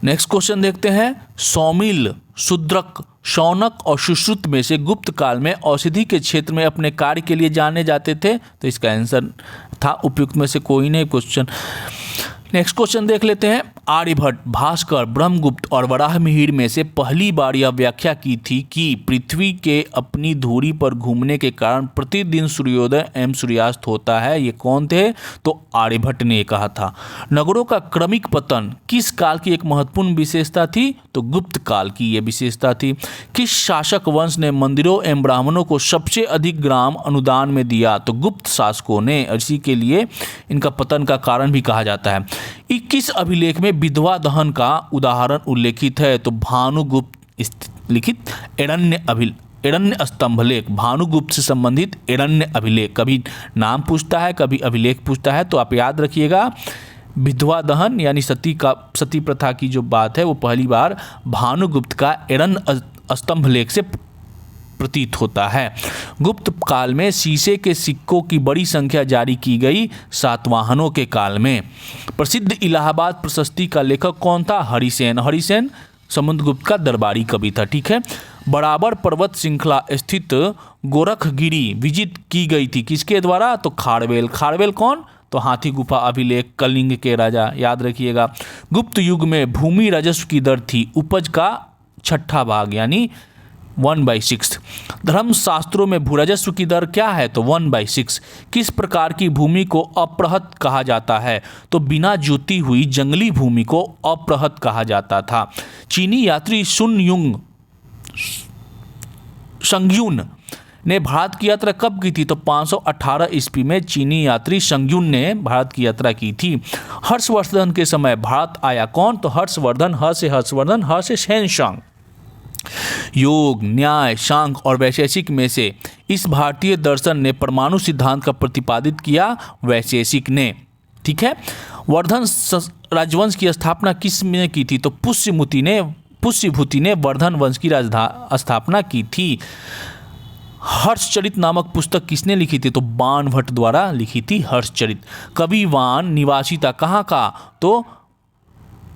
नेक्स्ट क्वेश्चन देखते हैं। सौमिल, शूद्रक, शौनक और सुश्रुत में से गुप्त काल में औषधि के क्षेत्र में अपने कार्य के लिए जाने जाते थे? तो इसका आंसर था उपयुक्त में से कोई नहीं क्वेश्चन। नेक्स्ट क्वेश्चन देख लेते हैं। आर्यभट्ट, भास्कर, ब्रह्मगुप्त और वराहमिहिर में से पहली बार यह व्याख्या की थी कि पृथ्वी के अपनी धुरी पर घूमने के कारण प्रतिदिन सूर्योदय एवं सूर्यास्त होता है। ये कौन थे? तो आर्यभट्ट ने कहा था। नगरों का क्रमिक पतन किस काल की एक महत्वपूर्ण विशेषता थी? तो गुप्त काल की यह विशेषता थी। किस शासक वंश ने मंदिरों एवं ब्राह्मणों को सबसे अधिक ग्राम अनुदान में दिया? तो गुप्त शासकों ने। इसी के लिए इनका पतन का कारण भी कहा जाता है। 21 अभिलेख में विधवा दहन का उदाहरण उल्लेखित है? तो भानुगुप्त लिखित एरण्य स्तंभलेख, भानुगुप्त से संबंधित एरण्य अभिलेख। कभी नाम पूछता है, कभी अभिलेख पूछता है, तो आप याद रखिएगा विधवा दहन यानी सती प्रथा की जो बात है वो पहली बार भानुगुप्त का एरण्य स्तंभलेख से प्रतीत होता है। गुप्त काल में शीशे के सिक्कों की बड़ी संख्या जारी की गई सातवाहनों के काल में। प्रसिद्ध इलाहाबाद प्रशस्ति का लेखक कौन था? हरिसेन। हरिसेन समुद्रगुप्त का दरबारी कवि था। ठीक है, बराबर पर्वत श्रृंखला स्थित गोरखगिरी विजित की गई थी किसके द्वारा? तो खारवेल। खारवेल कौन? तो हाथी गुफा अभिलेख, कलिंग के राजा, याद रखिएगा। गुप्त युग में भूमि राजस्व की दर थी उपज का 6ठा भाग यानी 1/6। धर्मशास्त्रों में भूराजस्व की दर क्या है? तो 1/6। किस प्रकार की भूमि को अपृहत कहा जाता है? तो बिना जोती हुई जंगली भूमि को अपृहत कहा जाता था। चीनी यात्री शंग्युन ने भारत की यात्रा कब की थी? तो 518 ईस्वी में चीनी यात्री शंग्युन ने भारत की यात्रा की थी। हर्षवर्धन के समय भारत आया कौन? तो हर्षवर्धन, ह से हर्षवर्धन, ह से शेनशांग। योग, न्याय, सांख्य और वैशेषिक में से इस भारतीय दर्शन ने परमाणु सिद्धांत का प्रतिपादित किया? वैशेषिक ने। ठीक है, वर्धन राजवंश की स्थापना किस ने की थी? तो पुष्यभूति ने वर्धन वंश की स्थापना की थी। हर्षचरित नामक पुस्तक किसने लिखी थी? तो बाणभट्ट द्वारा लिखी थी हर्षचरित। कवि वान निवासी था कहाँ का? तो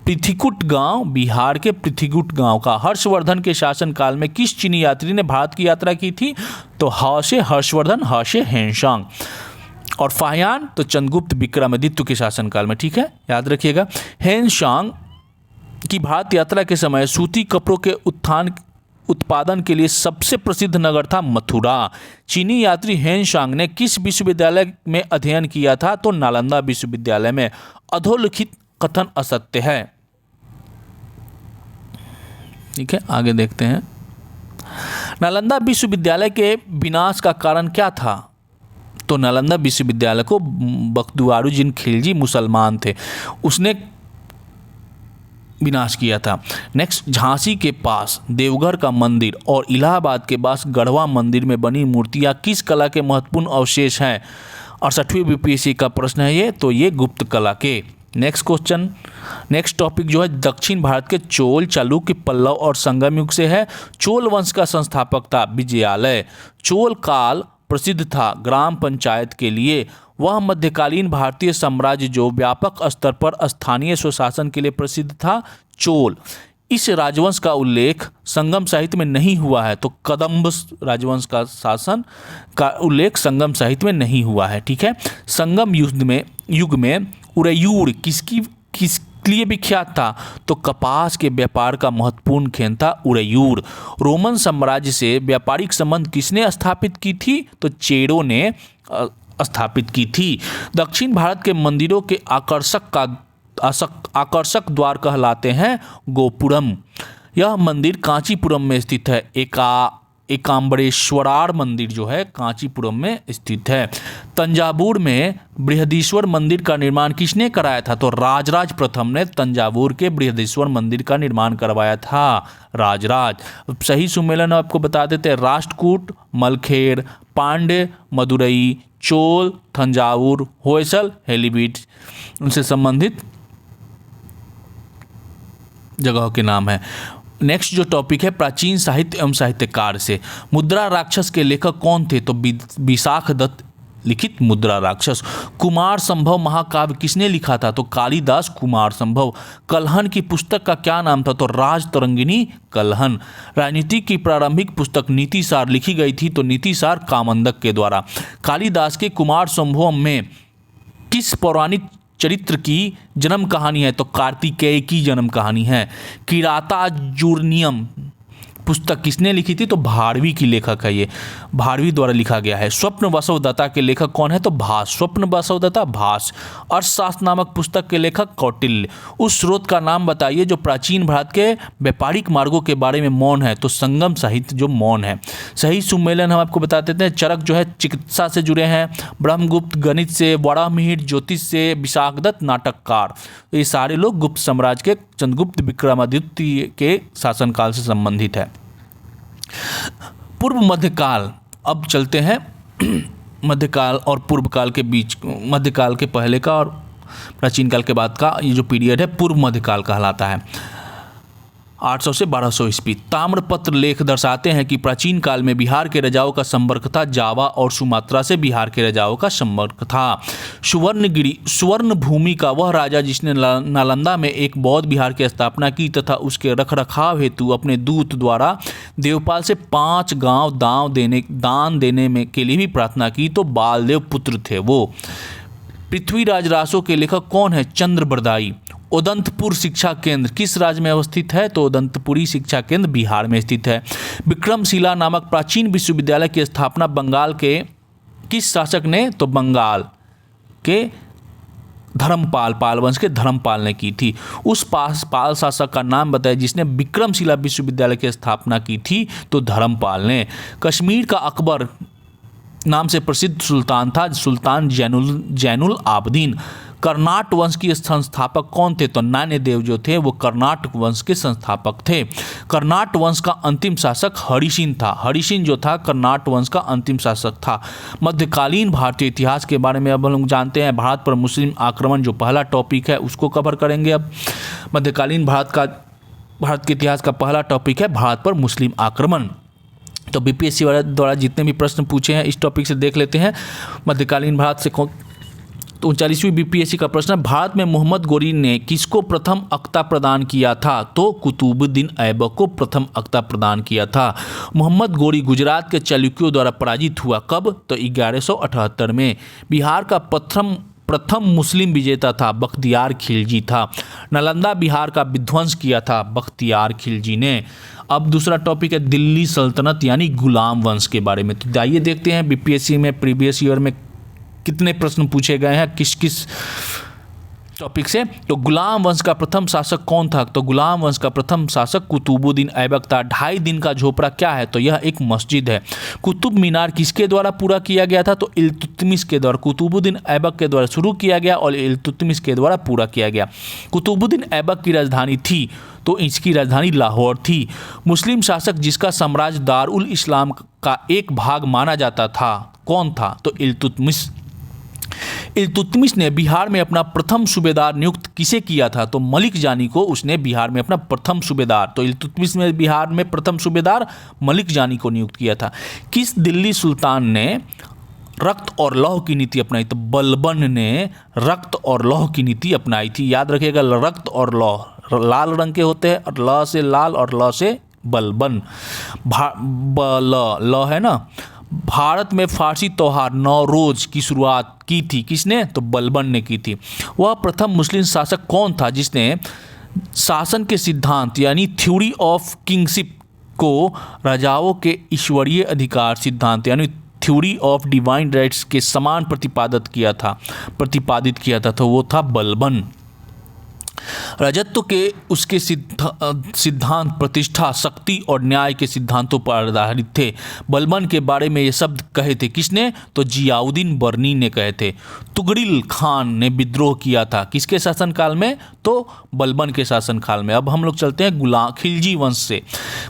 पृथ्वीकूट गांव, बिहार के पृथ्वीकूट गांव का। हर्षवर्धन के शासनकाल में किस चीनी यात्री ने भारत की यात्रा की थी? तो ह से हर्षवर्धन, ह से हेनशांग। और फाहियान तो चंद्रगुप्त विक्रमादित्य के शासनकाल में। ठीक है, याद रखिएगा। हेनशांग की भारत यात्रा के समय सूती कपड़ों के उत्पादन के लिए सबसे प्रसिद्ध नगर था मथुरा। चीनी यात्री हेनशांग ने किस विश्वविद्यालय में अध्ययन किया था? तो नालंदा विश्वविद्यालय में। अधोलिखित कथन असत्य है। ठीक है, आगे देखते हैं। नालंदा विश्वविद्यालय के विनाश का कारण क्या था? तो नालंदा विश्वविद्यालय को बख्तियारुद्दीन खिलजी मुसलमान थे, उसने विनाश किया था। नेक्स्ट, झांसी के पास देवघर का मंदिर और इलाहाबाद के पास गढ़वा मंदिर में बनी मूर्तियां किस कला के महत्वपूर्ण अवशेष हैं? 68वें बीपीएससी का प्रश्न है ये, तो ये गुप्त कला के। नेक्स्ट क्वेश्चन, नेक्स्ट टॉपिक जो है दक्षिण भारत के चोल, चालुक्य, पल्लव और संगम युग से है। चोल वंश का संस्थापक था विजयालय। चोल काल प्रसिद्ध था ग्राम पंचायत के लिए। वह मध्यकालीन भारतीय साम्राज्य जो व्यापक स्तर पर स्थानीय स्वशासन के लिए प्रसिद्ध था। चोल इस राजवंश का उल्लेख संगम साहित्य में नहीं हुआ है, तो कदम्ब राजवंश का शासन का उल्लेख संगम साहित्य में नहीं हुआ है। ठीक है, संगम युग में उरैयूर किसके लिए विख्यात था? तो कपास के व्यापार का महत्वपूर्ण केंद्र था उरैयूर। रोमन साम्राज्य से व्यापारिक संबंध किसने स्थापित की थी? तो चेरो ने स्थापित की थी। दक्षिण भारत के मंदिरों के आकर्षक का आकर्षक द्वार कहलाते हैं गोपुरम। यह मंदिर कांचीपुरम में स्थित है। एकाम्बरेश्वरार मंदिर जो है कांचीपुरम में स्थित है। तंजावुर में बृहदीश्वर मंदिर का निर्माण किसने कराया था? तो राजराज प्रथम ने तंजावुर के बृहदीश्वर मंदिर का निर्माण करवाया था, राजराज। सही सुमेलन आपको बता देते हैं, राष्ट्रकूट, मलखेर, पांड्य, मदुरई, चोल, तंजावुर, होयसल, हेलीबीट, उनसे संबंधित जगहों के नाम है। नेक्स्ट जो टॉपिक है, प्राचीन साहित्य एवं साहित्यकार से। मुद्रा राक्षस के लेखक कौन थे? तो विशाख दत्त लिखित मुद्रा राक्षस। कुमार संभव महाकाव्य किसने लिखा था? तो कालिदास कुमार संभव। कलहन की पुस्तक का क्या नाम था? तो राजतरंगिणी कलहन। राजनीति की प्रारंभिक पुस्तक नीतिसार लिखी गई थी, तो नीतिसार कामंदक के द्वारा। कालिदास के कुमार संभव में किस पौराणिक चरित्र की जन्म कहानी है? तो कार्तिकेय की जन्म कहानी है। किरातार्जुनीयम पुस्तक किसने लिखी थी? तो भारवी की लेखक है, ये भारवी द्वारा लिखा गया है। स्वप्न बसवदत्ता के लेखक कौन है? तो भास। स्वप्न बसवदत्ता, भास। अर्थशास्त्र नामक पुस्तक के लेखक कौटिल्य। उस स्रोत का नाम बताइए जो प्राचीन भारत के व्यापारिक मार्गों के बारे में मौन है। तो संगम साहित्य जो मौन है। सही सुमेलन हम आपको बता देते हैं, चरक जो है चिकित्सा से जुड़े हैं, ब्रह्मगुप्त गणित से, वराहमिहिर ज्योतिष से, विशाखदत्त नाटककार। ये सारे लोग गुप्त साम्राज्य के चंद्रगुप्त विक्रमादित्य के शासनकाल से संबंधित है। पूर्व मध्यकाल, अब चलते हैं मध्यकाल और पूर्व काल के बीच, मध्यकाल के पहले का और प्राचीन काल के बाद का ये जो पीरियड है पूर्व मध्यकाल कहलाता है। 800 से 1200 ईस्वी। ताम्रपत्र लेख दर्शाते हैं कि प्राचीन काल में बिहार के राजाओं का संपर्क था। जावा और सुमात्रा से बिहार के राजाओं का संपर्क था। सुवर्ण भूमि का वह राजा जिसने नालंदा में एक बौद्ध विहार की स्थापना की तथा उसके रखरखाव हेतु अपने दूत द्वारा देवपाल से 5 गांव दान देने में के लिए भी प्रार्थना की, तो बालदेव पुत्र थे वो। पृथ्वीराज रासो के लेखक कौन है? चंद्रबरदाई। उदंतपुर शिक्षा केंद्र किस राज्य में अवस्थित है? तो उदंतपुरी शिक्षा केंद्र बिहार में स्थित है। विक्रमशिला नामक प्राचीन विश्वविद्यालय की स्थापना बंगाल के किस शासक ने? तो बंगाल के धर्मपाल, पाल वंश के धर्मपाल ने की थी। उस पाल शासक का नाम बताया जिसने विक्रमशिला विश्वविद्यालय की स्थापना की थी, तो धर्मपाल ने। कश्मीर का अकबर नाम से प्रसिद्ध सुल्तान था, सुल्तान जैनुल आबदीन। कर्नाट वंश के संस्थापक कौन थे? तो नान्यदेव जो थे वो कर्नाटक वंश के संस्थापक थे। कर्नाट वंश का अंतिम शासक हरिसिन था। हरिसिन जो था कर्नाट वंश का अंतिम शासक था। मध्यकालीन भारतीय इतिहास के बारे में अब हम लोग जानते हैं। भारत पर मुस्लिम आक्रमण जो पहला टॉपिक है उसको कवर करेंगे। अब मध्यकालीन भारत के इतिहास का पहला टॉपिक है भारत पर मुस्लिम आक्रमण। तो बीपीएससी द्वारा जितने भी प्रश्न पूछे हैं इस टॉपिक से देख लेते हैं। मध्यकालीन भारत से तो 39वीं बीपीएससी का प्रश्न है, भारत में मोहम्मद गोरी ने किसको प्रथम अख्ता प्रदान किया था? तो कुतुबुद्दीन ऐबक को प्रथम अख्ता प्रदान किया था। मोहम्मद गोरी गुजरात के चालुक्यों द्वारा पराजित हुआ कब? तो 1178 में। बिहार का प्रथम मुस्लिम विजेता था बख्तियार खिलजी था। नालंदा बिहार का विध्वंस किया था बख्तियार खिलजी ने। अब दूसरा टॉपिक है दिल्ली सल्तनत यानी गुलाम वंश के बारे में। तो आइए देखते हैं बीपीएससी में प्रीवियस ईयर में कितने प्रश्न पूछे गए हैं किस किस टॉपिक से। तो गुलाम वंश का प्रथम शासक कौन था? तो गुलाम वंश का प्रथम शासक कुतुबुद्दीन ऐबक था। 2.5 दिन का झोपड़ा क्या है? तो यह एक मस्जिद है। कुतुब मीनार किसके द्वारा पूरा किया गया था? तो इल्तुतमिश के द्वारा। कुतुबुद्दीन ऐबक के द्वारा शुरू किया गया और इल्तुतमिश के द्वारा पूरा किया गया। कुतुबुद्दीन ऐबक की राजधानी थी, तो इसकी राजधानी लाहौर थी। मुस्लिम शासक जिसका साम्राज्य दारुल इस्लाम का एक भाग माना जाता था कौन था? तो इल्तुतमिश। इल्तुतमिश ने बिहार में अपना प्रथम सूबेदार नियुक्त किसे किया था? तो मलिक जानी को उसने बिहार में अपना प्रथम सूबेदार। तो इल्तुतमिश ने बिहार में प्रथम सूबेदार मलिक जानी को नियुक्त किया था। किस दिल्ली सुल्तान ने रक्त और लौह की नीति अपनाई? तो बलबन ने रक्त और लौह की नीति अपनाई थी। याद रखिएगा, रक्त और लौह लाल रंग के होते हैं और ल से लाल और ल से बलबन। ल है ना। भारत में फारसी त्यौहार नौरोज की शुरुआत की थी किसने? तो बलबन ने की थी। वह प्रथम मुस्लिम शासक कौन था जिसने शासन के सिद्धांत यानी थ्योरी ऑफ किंगशिप को राजाओं के ईश्वरीय अधिकार सिद्धांत यानी थ्योरी ऑफ डिवाइन राइट्स के समान प्रतिपादित किया था? तो वो था बलबन। राजत्व के उसके सिद्धांत प्रतिष्ठा, शक्ति और न्याय के सिद्धांतों पर आधारित थे। बलबन के बारे में ये शब्द कहे थे किसने? तो जियाउद्दीन बर्नी ने कहे थे। तुगरिल खान ने विद्रोह किया था किसके शासनकाल में? तो बलबन के शासनकाल में। अब हम लोग चलते हैं खिलजी वंश से,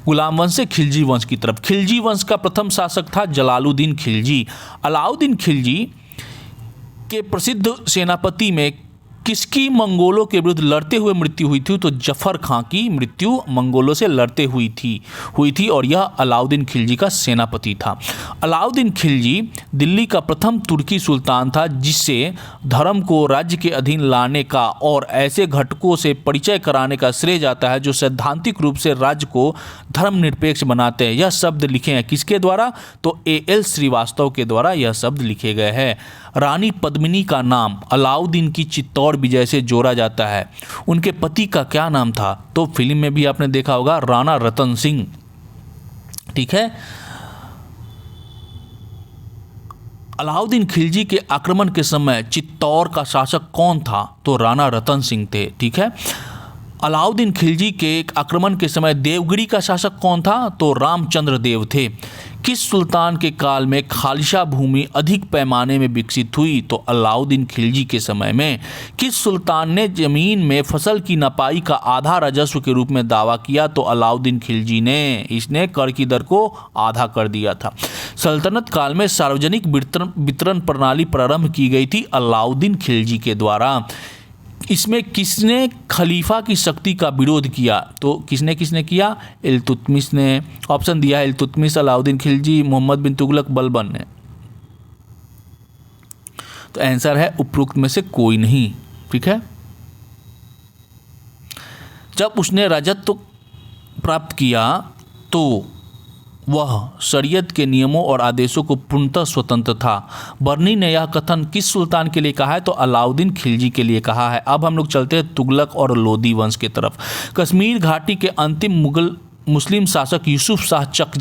गुलाम वंश से खिलजी वंश की तरफ। खिलजी वंश का प्रथम शासक था जलालुद्दीन खिलजी। अलाउद्दीन खिलजी के प्रसिद्ध सेनापति में किसकी मंगोलों के विरुद्ध लड़ते हुए मृत्यु हुई थी? तो जफर खां की मृत्यु मंगोलों से लड़ते हुई थी और यह अलाउद्दीन खिलजी का सेनापति था। अलाउद्दीन खिलजी दिल्ली का प्रथम तुर्की सुल्तान था जिससे धर्म को राज्य के अधीन लाने का और ऐसे घटकों से परिचय कराने का श्रेय जाता है जो सैद्धांतिक रूप से राज्य को धर्मनिरपेक्ष बनाते हैं। यह शब्द लिखे हैं किसके द्वारा? तो A.L. श्रीवास्तव के द्वारा यह शब्द लिखे गए हैं। रानी पद्मिनी का नाम अलाउद्दीन की चित्तौड़ विजय से जोड़ा जाता है। उनके पति का क्या नाम था? तो फिल्म में भी आपने देखा होगा, राणा रतन सिंह। ठीक है। अलाउद्दीन खिलजी के आक्रमण के समय चित्तौड़ का शासक कौन था? तो राणा रतन सिंह थे। ठीक है। अलाउद्दीन खिलजी के आक्रमण के समय देवगिरी का शासक कौन था? तो रामचंद्र देव थे। किस सुल्तान के काल में खालिशा भूमि अधिक पैमाने में विकसित हुई? तो अलाउद्दीन खिलजी के समय में। किस सुल्तान ने जमीन में फसल की नपाई का आधा राजस्व के रूप में दावा किया? तो अलाउद्दीन खिलजी ने। इसने कर की दर को आधा कर दिया था। सल्तनत काल में सार्वजनिक वितरण प्रणाली प्रारंभ की गई थी अलाउद्दीन खिलजी के द्वारा। इसमें किसने खलीफा की शक्ति का विरोध किया? तो किसने किया? इल्तुतमिश ने। ऑप्शन दिया है इल्तुतमिश, अलाउद्दीन खिलजी, मोहम्मद बिन तुगलक, बलबन ने। तो आंसर है उपरोक्त में से कोई नहीं। ठीक है। जब उसने राजत्व प्राप्त किया तो वह शरीयत के नियमों और आदेशों को पूर्णतः स्वतंत्र था। बर्नी ने यह कथन किस सुल्तान के लिए कहा है? तो अलाउद्दीन खिलजी के लिए कहा है। अब हम लोग चलते हैं तुगलक और लोदी वंश की तरफ। कश्मीर घाटी के अंतिम मुस्लिम शासक यूसुफ शाह चक,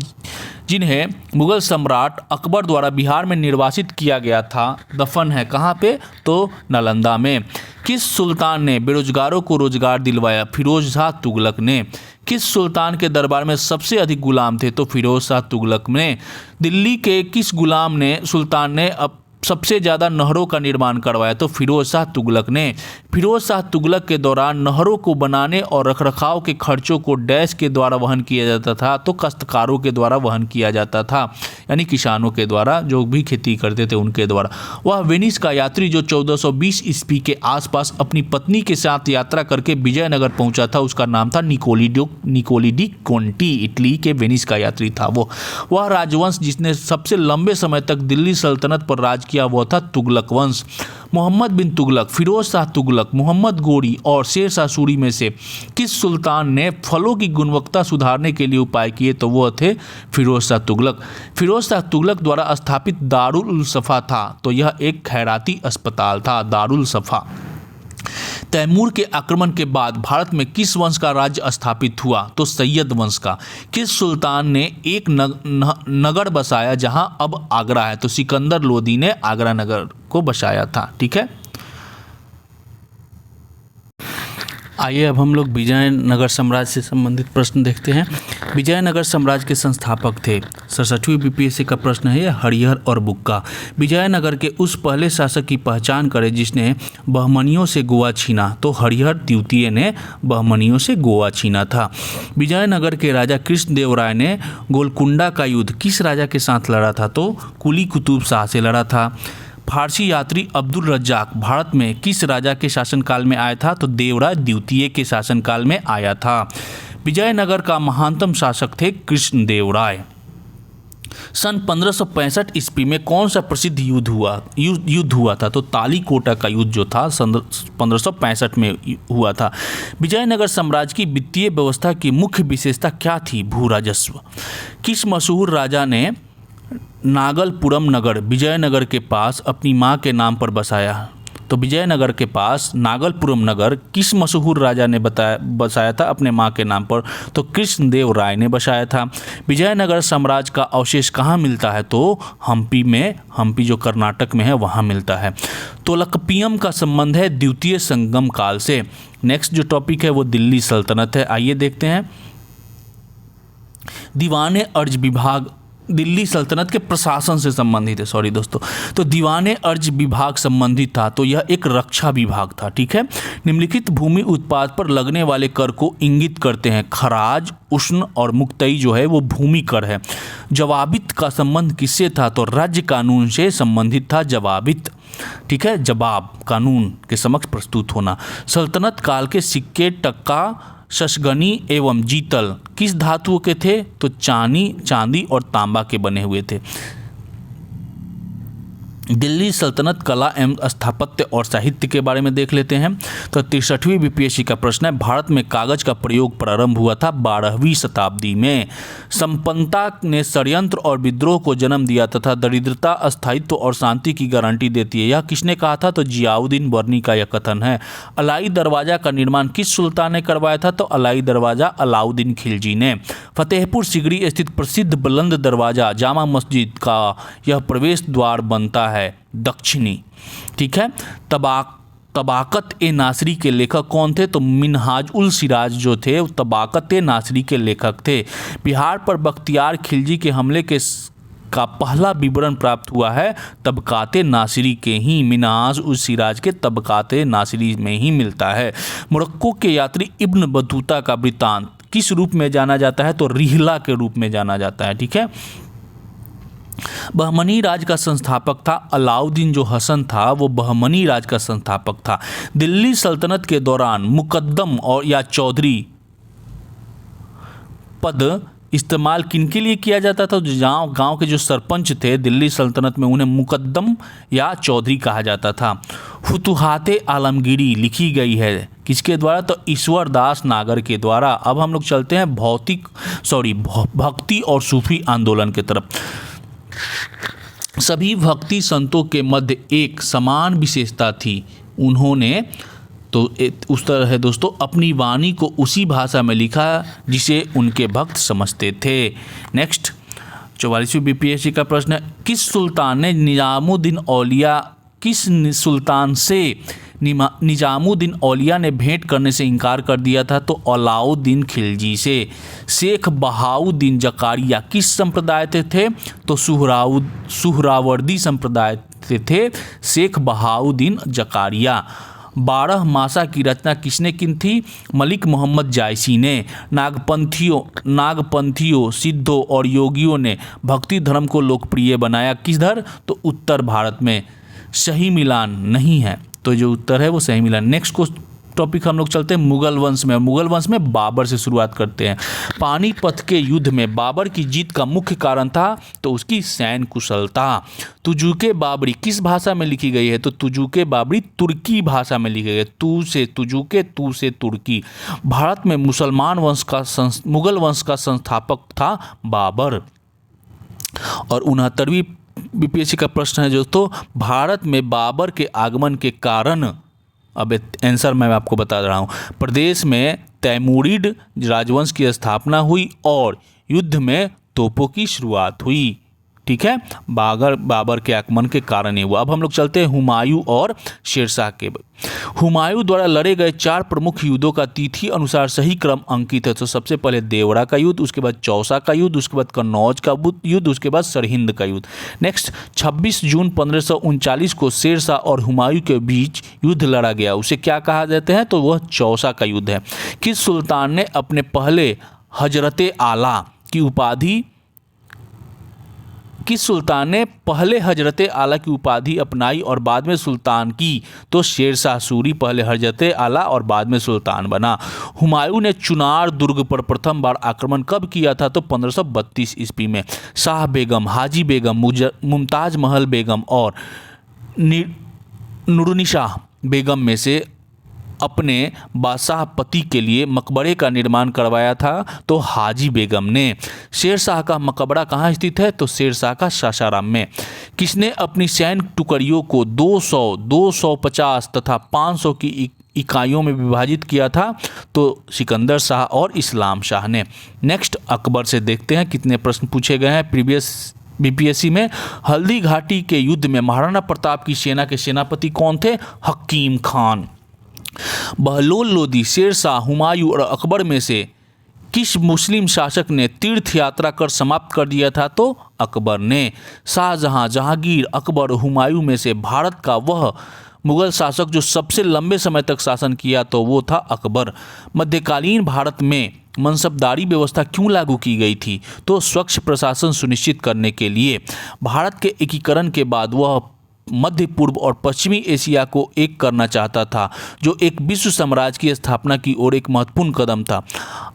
जिन्हें मुगल सम्राट अकबर द्वारा बिहार में निर्वासित किया गया था, दफन है कहाँ पे? तो नालंदा में। किस सुल्तान ने बेरोजगारों को रोजगार दिलवाया? फिरोज शाह तुगलक ने। किस सुल्तान के दरबार में सबसे अधिक गुलाम थे? तो फिरोज शाह तुगलक ने। दिल्ली के किस सुल्तान ने अब सबसे ज़्यादा नहरों का निर्माण करवाया? तो फिरोज शाह तुगलक ने। फिरोज शाह तुगलक के दौरान नहरों को बनाने और रखरखाव के खर्चों को डैश के द्वारा वहन किया जाता था? तो काश्तकारों के द्वारा वहन किया जाता था, यानी किसानों के द्वारा, जो भी खेती करते थे उनके द्वारा। वह वेनिस का यात्री जो 1420 ईस्वी के आसपास अपनी पत्नी के साथ यात्रा करके विजयनगर पहुंचा था, उसका नाम था निकोली डी कोंटी। इटली के वेनिस का यात्री था वो। वह राजवंश जिसने सबसे लंबे समय तक दिल्ली सल्तनत पर राज किया वो था तुगलक वंश। मोहम्मद बिन तुगलक, फिरोज शाह तुगलक, मोहम्मद गोरी और शेर शाह सूरी में से किस सुल्तान ने फलों की गुणवत्ता सुधारने के लिए उपाय किए? तो वो थे फिरोज शाह तुगलक। फिरोज शाह तुगलक द्वारा स्थापित दारुल सफ़ा था, तो यह एक खैराती अस्पताल था, दारुल सफ़ा। तैमूर के आक्रमण के बाद भारत में किस वंश का राज्य स्थापित हुआ? तो सैयद वंश का। किस सुल्तान ने एक नगर बसाया जहां अब आगरा है? तो सिकंदर लोदी ने आगरा नगर को बसाया था। ठीक है। आइए अब हम लोग विजयनगर साम्राज्य से संबंधित प्रश्न देखते हैं। विजयनगर साम्राज्य के संस्थापक थे, 67वीं बीपीएससी का प्रश्न है, हरिहर और बुक्का। विजयनगर के उस पहले शासक की पहचान करें जिसने बहमनियों से गोवा छीना? तो हरिहर द्वितीय ने बहमनियों से गोवा छीना था। विजयनगर के राजा कृष्णदेव राय ने गोलकुंडा का युद्ध किस राजा के साथ लड़ा था? तो कुली कुतुब शाह से लड़ा था। फारसी यात्री अब्दुल रज्जाक भारत में किस राजा के शासनकाल में आया था? तो देवराज द्वितीय के शासनकाल में आया था। विजयनगर का महानतम शासक थे कृष्णदेव राय। सन 1565 ईस्वी में कौन सा प्रसिद्ध युद्ध हुआ था? तो तालीकोटा का युद्ध जो था 1565 में हुआ था। विजयनगर साम्राज्य की वित्तीय व्यवस्था की मुख्य विशेषता क्या थी? भू राजस्व। किस मशहूर राजा ने नागलपुरम नगर विजयनगर के पास अपनी मां के नाम पर बसाया? तो विजयनगर के पास नागलपुरम नगर किस मशहूर राजा ने बसाया था अपने माँ के नाम पर? तो कृष्णदेव राय ने बसाया था। विजयनगर साम्राज्य का अवशेष कहाँ मिलता है? तो हम्पी में, हम्पी जो कर्नाटक में है वहाँ मिलता है। तोलकपियम का संबंध है द्वितीय संगम काल से। नेक्स्ट जो टॉपिक है वो दिल्ली सल्तनत है। आइए देखते हैं। दीवाने अर्ज विभाग दिल्ली सल्तनत के प्रशासन से संबंधित है, सॉरी दोस्तों। तो दीवाने अर्ज विभाग संबंधित था, तो यह एक रक्षा विभाग था, ठीक है। निम्नलिखित भूमि उत्पाद पर लगने वाले कर को इंगित करते हैं। खराज, उष्ण और मुक्तई जो है वो भूमि कर है। जवाबित का संबंध किससे था? तो राज्य कानून से संबंधित था जवाबित, ठीक है, जवाब कानून के समक्ष प्रस्तुत होना। सल्तनत काल के सिक्के, टक्का, शशगनी एवं जीतल किस धातुओं के थे? तो चांदी और तांबा के बने हुए थे। दिल्ली सल्तनत कला एवं स्थापत्य और साहित्य के बारे में देख लेते हैं। तो 63वीं बीपीएससी का प्रश्न है, भारत में कागज का प्रयोग प्रारंभ हुआ था 12वीं शताब्दी में। संपन्नता ने षड्यंत्र और विद्रोह को जन्म दिया तथा दरिद्रता अस्थायित्व और शांति की गारंटी देती है। यह किसने कहा था? तो जियाउद्दीन बर्नी का यह कथन है। अलाई दरवाजा का निर्माण किस सुल्तान ने करवाया था? तो अलाई दरवाजा अलाउद्दीन खिलजी ने। फतेहपुर सिकरी स्थित प्रसिद्ध बुलंद दरवाजा जामा मस्जिद का यह प्रवेश द्वार बनता है दक्षिणी, ठीक है। तबाकत ए नासरी के लेखक कौन थे? तो मिनहाज उल सिराज जो थे वो तबाकत ए नासरी के लेखक थे। बिहार पर बख्तियार खिलजी के हमले का पहला विवरण प्राप्त हुआ है तबकाते नासिरी के ही, मिनहाज उल सिराज के तबकाते नासिरी में ही मिलता है। मोरक्को के यात्री इब्न बतूता का वृत्तांत किस रूप में जाना जाता है? तो रिहला के रूप में जाना जाता है, ठीक है। बहमनी राज का संस्थापक था अलाउद्दीन जो हसन था, वो बहमनी राज का संस्थापक था। दिल्ली सल्तनत के दौरान मुकद्दम और या चौधरी पद इस्तेमाल किनके लिए किया जाता था? तो गांव के जो सरपंच थे दिल्ली सल्तनत में उन्हें मुकद्दम या चौधरी कहा जाता था। फुतुहाते आलमगीरी लिखी गई है किसके द्वारा? तो ईश्वर दास नागर के द्वारा। अब हम लोग चलते हैं भक्ति और सूफी आंदोलन की तरफ। सभी भक्ति संतों के मध्य एक समान विशेषता थी, उन्होंने तो उस तरह है दोस्तों अपनी वाणी को उसी भाषा में लिखा जिसे उनके भक्त समझते थे। नेक्स्ट 44वीं बीपीएससी का प्रश्न है, किस सुल्तान से निजामुद्दीन औलिया ने भेंट करने से इनकार कर दिया था? तो अलाउद्दीन खिलजी से। शेख बहाउद्दीन जकारिया किस संप्रदाय से थे? तो सुहरावर्दी संप्रदाय से थे शेख बहाउद्दीन जकारिया। 12 मासा की रचना किसने की थी? मलिक मोहम्मद जायसी ने। नागपंथियों सिद्धों और योगियों ने भक्ति धर्म को लोकप्रिय बनाया किधर? तो उत्तर भारत में। सही मिलान नहीं है, तो जो उत्तर है वो सही मिलान। नेक्स्ट को टॉपिक हम लोग चलते हैं मुगल वंश में। मुगल वंश में बाबर से शुरुआत करते हैं। पानीपत के युद्ध में बाबर की जीत का मुख्य कारण था तो उसकी सैन्य कुशलता। तुजुके बाबरी किस भाषा में लिखी गई है? तो तुजुके बाबरी तुर्की भाषा में लिखी गई है। तू से तुजुके, तू से तुर्की। भारत में मुगल वंश का संस्थापक था बाबर। और 69वीं बीपीएससी का प्रश्न है दोस्तों, भारत में बाबर के आगमन के कारण, अब आंसर मैं आपको बता रहा हूँ, प्रदेश में तैमूरिड राजवंश की स्थापना हुई और युद्ध में तोपों की शुरुआत हुई, ठीक है। बाबर के आगमन के कारण ही हुआ। अब हम लोग चलते हैं हुमायूं और शेरशाह के। हुमायूं द्वारा लड़े गए 4 प्रमुख युद्धों का तिथि अनुसार सही क्रम अंकित है। तो सबसे पहले देवरा का युद्ध, उसके बाद चौसा का युद्ध, उसके बाद कन्नौज का युद्ध, उसके बाद सरहिंद का युद्ध। नेक्स्ट 26 जून 1539 को शेरशाह और हुमायूं के बीच युद्ध लड़ा गया, उसे क्या कहा जाता है? तो वह चौसा का युद्ध है। किस सुल्तान ने अपने पहले हजरते आला की उपाधि अपनाई और बाद में सुल्तान की? तो शेरशाह सूरी पहले हजरते आला और बाद में सुल्तान बना। हुमायूं ने चुनार दुर्ग पर प्रथम बार आक्रमण कब किया था? तो 1532 ईस्वी में। शाह बेगम, हाजी बेगम, मुमताज महल बेगम और नूरनिशाह बेगम में से अपने बादशाह पति के लिए मकबरे का निर्माण करवाया था? तो हाजी बेगम ने। शेरशाह का मकबरा कहाँ स्थित है? तो शेरशाह का सासाराम में। किसने अपनी सैन्य टुकड़ियों को 200, 250 तथा 500 की इकाइयों में विभाजित किया था? तो सिकंदर शाह और इस्लाम शाह ने। नेक्स्ट अकबर से देखते हैं कितने प्रश्न पूछे गए हैं प्रीवियस बीपीएससी में। हल्दी घाटी के युद्ध में महाराणा प्रताप की सेना के सेनापति कौन थे? हकीम खान। बहलोल लोदी, शेर शाह, हुमायूं और अकबर में से किस मुस्लिम शासक ने तीर्थ यात्रा कर समाप्त कर दिया था? तो अकबर ने। शाहजहां, जहांगीर, अकबर, हुमायूं में से भारत का वह मुगल शासक जो सबसे लंबे समय तक शासन किया तो वो था अकबर। मध्यकालीन भारत में मनसबदारी व्यवस्था क्यों लागू की गई थी? तो स्वच्छ प्रशासन सुनिश्चित करने के लिए। भारत के एकीकरण के बाद वह मध्य पूर्व और पश्चिमी एशिया को एक करना चाहता था, जो एक विश्व साम्राज्य की स्थापना की ओर एक महत्वपूर्ण कदम था।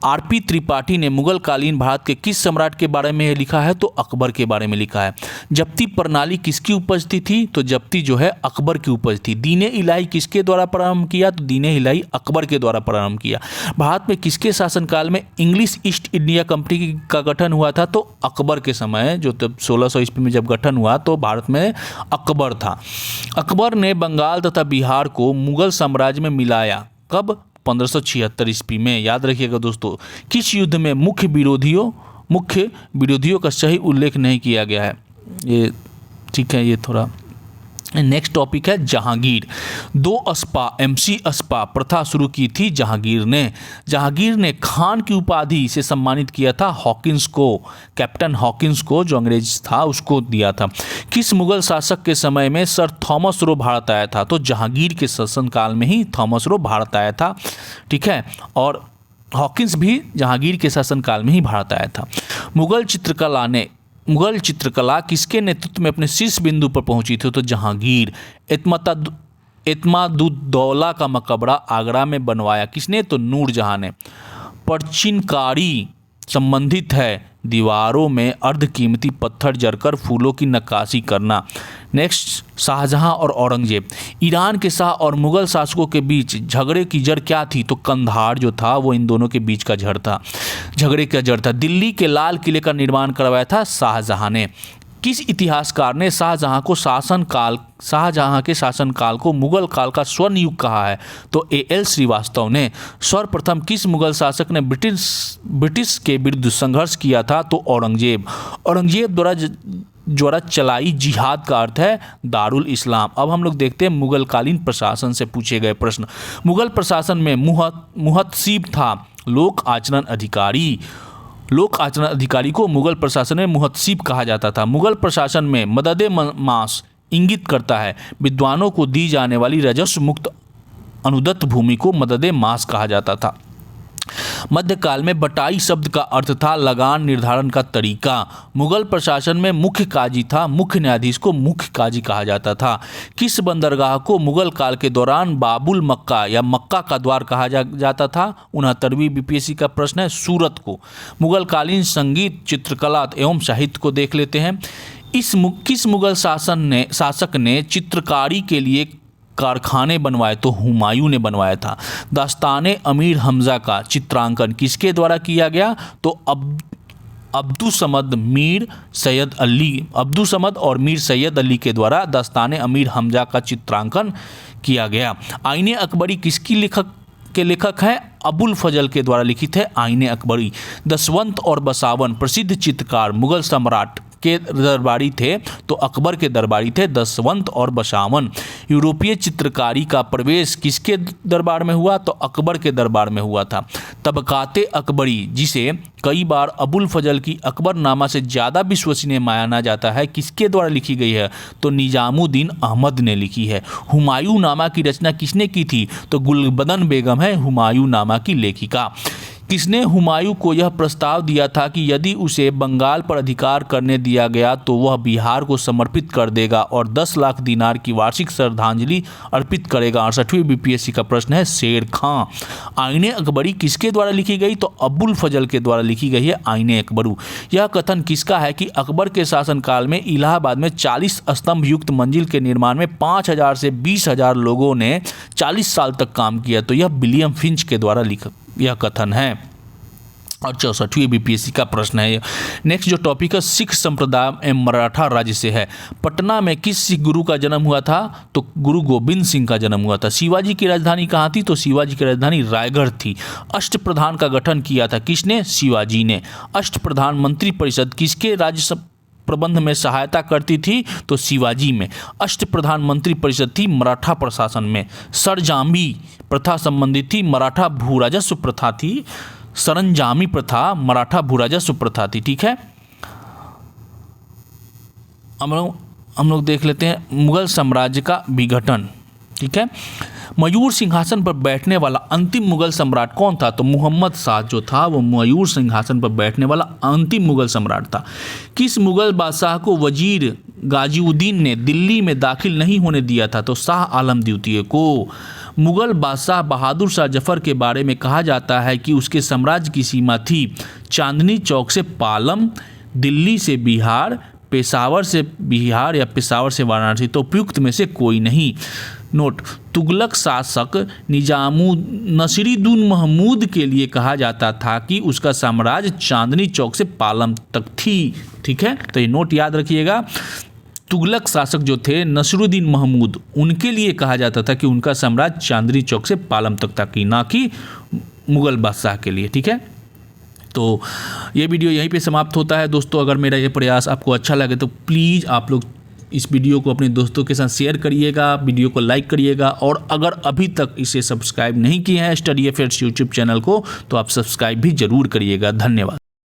आरपी त्रिपाठी ने मुगल कालीन भारत के किस सम्राट के बारे में लिखा है? तो अकबर के बारे में लिखा है। जब्ती प्रणाली किसकी उपज थी? तो जब्ती जो है अकबर की उपज थी। दीने इलाही किसके द्वारा प्रारंभ किया? तो दीने इलाही अकबर के द्वारा प्रारंभ किया। भारत में किसके शासनकाल में इंग्लिश ईस्ट इंडिया कंपनी का गठन हुआ था? तो अकबर के समय, जो तब 1600 ईस्वी में जब गठन हुआ तो भारत में अकबर था। अकबर ने बंगाल तथा बिहार को मुगल साम्राज्य में मिलाया। कब? 1576 ईस्वी में। याद रखिएगा दोस्तों। किस युद्ध में मुख्य विरोधियों का सही उल्लेख नहीं किया गया है? ये ठीक है, ये थोड़ा। नेक्स्ट टॉपिक है जहांगीर। 2 अस्पा MC अस्पा प्रथा शुरू की थी जहांगीर ने खान की उपाधि से सम्मानित किया था हॉकिंस को, कैप्टन हॉकिंस को, जो अंग्रेज था उसको दिया था। किस मुगल शासक के समय में सर थॉमस रो भारत आया था? तो जहांगीर के शासनकाल में ही थॉमस रो भारत आया था। ठीक है, और हॉकिंस भी जहांगीर के शासनकाल में ही भारत आया था। मुगल चित्रकला किसके नेतृत्व में अपने शीर्ष बिंदु पर पहुंची थी? तो जहांगीर। एतमादुद्दौला का मकबरा आगरा में बनवाया किसने? तो नूरजहां ने। परचिनकारी संबंधित है दीवारों में अर्धकीमती पत्थर जड़कर फूलों की नक्काशी करना। नेक्स्ट शाहजहां और औरंगजेब। ईरान के शाह और मुगल शासकों के बीच झगड़े की जड़ क्या थी? तो कंधार जो था वो इन दोनों के बीच का झगड़े का जड़ था। दिल्ली के लाल किले का निर्माण करवाया था शाहजहां ने। किस इतिहासकार ने शाहजहां के शासनकाल को मुगल काल का स्वर्ण युग कहा है? तो A.L. श्रीवास्तव ने। सर्वप्रथम किस मुगल शासक ने ब्रिटिश के विरुद्ध संघर्ष किया था? तो औरंगजेब द्वारा चलाई जिहाद का अर्थ है दारुल इस्लाम। अब हम लोग देखते हैं मुगल कालीन प्रशासन से पूछे गए प्रश्न। मुगल प्रशासन में मुहतसिब था लोक आचरण अधिकारी को मुगल प्रशासन में मुहतसिब कहा जाता था। मुगल प्रशासन में मददे मास इंगित करता है विद्वानों को दी जाने वाली राजस्व मुक्त अनुदत्त भूमि को मददे मास कहा जाता था। मध्यकाल में बटाई शब्द का अर्थ था लगान निर्धारण का तरीका। मुगल प्रशासन में मुख्य काजी था, मुख्य न्यायाधीश को मुख्य काजी कहा जाता था। किस बंदरगाह को मुगल काल के दौरान बाबुल मक्का या मक्का का द्वार कहा जाता था? 69वीं बीपीएससी का प्रश्न है। सूरत को। मुगल कालीन संगीत, चित्रकला एवं साहित्य को देख लेते हैं। किस मुगल शासक ने चित्रकारी के लिए कारखाने बनवाए? तो हुमायूं ने बनवाया था। दास्ताने अमीर हमजा का चित्रांकन किसके द्वारा किया गया? तो अब्दुसमद और मीर सैयद अली के द्वारा दास्ताने अमीर हमजा का चित्रांकन किया गया। आईने अकबरी किसकी लेखक हैं? अबुल फजल के द्वारा लिखित है आईने अकबरी। दसवंत और बसावन प्रसिद्ध चित्रकार मुगल सम्राट के दरबारी थे, तो अकबर के दरबारी थे दसवंत और बसावन। यूरोपीय चित्रकारी का प्रवेश किसके दरबार में हुआ? तो अकबर के दरबार में हुआ था। तबकाते अकबरी, जिसे कई बार अबुल फजल की अकबरनामा से ज़्यादा विश्वसनीय माना जाता है, किसके द्वारा लिखी गई है? तो निजामुद्दीन अहमद ने लिखी है। हुमायूं नामा की रचना किसने की थी? तो गुलबदन बेगम है हुमायूं नामा की लेखिका। किसने हुमायूं को यह प्रस्ताव दिया था कि यदि उसे बंगाल पर अधिकार करने दिया गया तो वह बिहार को समर्पित कर देगा और 10 लाख दिनार की वार्षिक श्रद्धांजलि अर्पित करेगा? 68वीं बीपीएससी का प्रश्न है। शेर खां। आईने अकबरी किसके द्वारा लिखी गई? तो अबुल फजल के द्वारा लिखी गई है आईने अकबरू। यह कथन किसका है कि अकबर के शासनकाल में इलाहाबाद में 40 स्तंभ युक्त मंजिल के निर्माण में 5000 से 20,000 लोगों ने 40 साल तक काम किया? तो यह विलियम फिंच के द्वारा लिखा यह कथन है। और 64वीं बीपीएससी का प्रश्न है। नेक्स्ट जो टॉपिक है सिख संप्रदाय एवं मराठा राज्य से है। पटना में किस सिख गुरु का जन्म हुआ था? तो गुरु गोविंद सिंह का जन्म हुआ था। शिवाजी की राजधानी कहाँ थी? तो शिवाजी की राजधानी रायगढ़ थी। अष्टप्रधान का गठन किया था किसने? शिवाजी ने। अष्टप्रधान मंत्री परिषद किसके राज्य प्रबंध में सहायता करती थी? तो शिवाजी में। अष्टप्रधान मंत्री परिषद थी मराठा प्रशासन में। सरंजामी प्रथा संबंधित थी मराठा भू राजस्व प्रथा थी। सरंजामी प्रथा मराठा भू राजस्व प्रथा थी। ठीक है, हम लोग देख लेते हैं मुगल साम्राज्य का विघटन। ठीक है, मयूर सिंहासन पर बैठने वाला अंतिम मुगल सम्राट कौन था? तो मुहम्मद शाह जो था वो मयूर सिंहासन पर बैठने वाला अंतिम मुगल सम्राट था। किस मुगल बादशाह को वजीर गाजीउद्दीन ने दिल्ली में दाखिल नहीं होने दिया था? तो शाह आलम द्वितीय को। मुगल बादशाह बहादुर शाह जफर के बारे में कहा जाता है कि उसके साम्राज्य की सीमा थी चांदनी चौक से पालम, दिल्ली से बिहार, पेशावर से बिहार या पेशावर से वाराणसी। तो उपयुक्त में से कोई नहीं। नोट, तुगलक शासक नसीरुद्दीन महमूद के लिए कहा जाता था कि उसका साम्राज्य चांदनी चौक से पालम तक थी। ठीक है, तो ये नोट याद रखिएगा। तुगलक शासक जो थे नसीरुद्दीन महमूद, उनके लिए कहा जाता था कि उनका साम्राज्य चांदनी चौक से पालम तक था, कि ना कि मुगल बादशाह के लिए। ठीक है, तो ये वीडियो यहीं पे समाप्त होता है दोस्तों। अगर मेरा ये प्रयास आपको अच्छा लगे तो प्लीज़ आप लोग इस वीडियो को अपने दोस्तों के साथ शेयर करिएगा, वीडियो को लाइक करिएगा, और अगर अभी तक इसे सब्सक्राइब नहीं किए हैं स्टडी अफेयर्स यूट्यूब चैनल को, तो आप सब्सक्राइब भी जरूर करिएगा। धन्यवाद।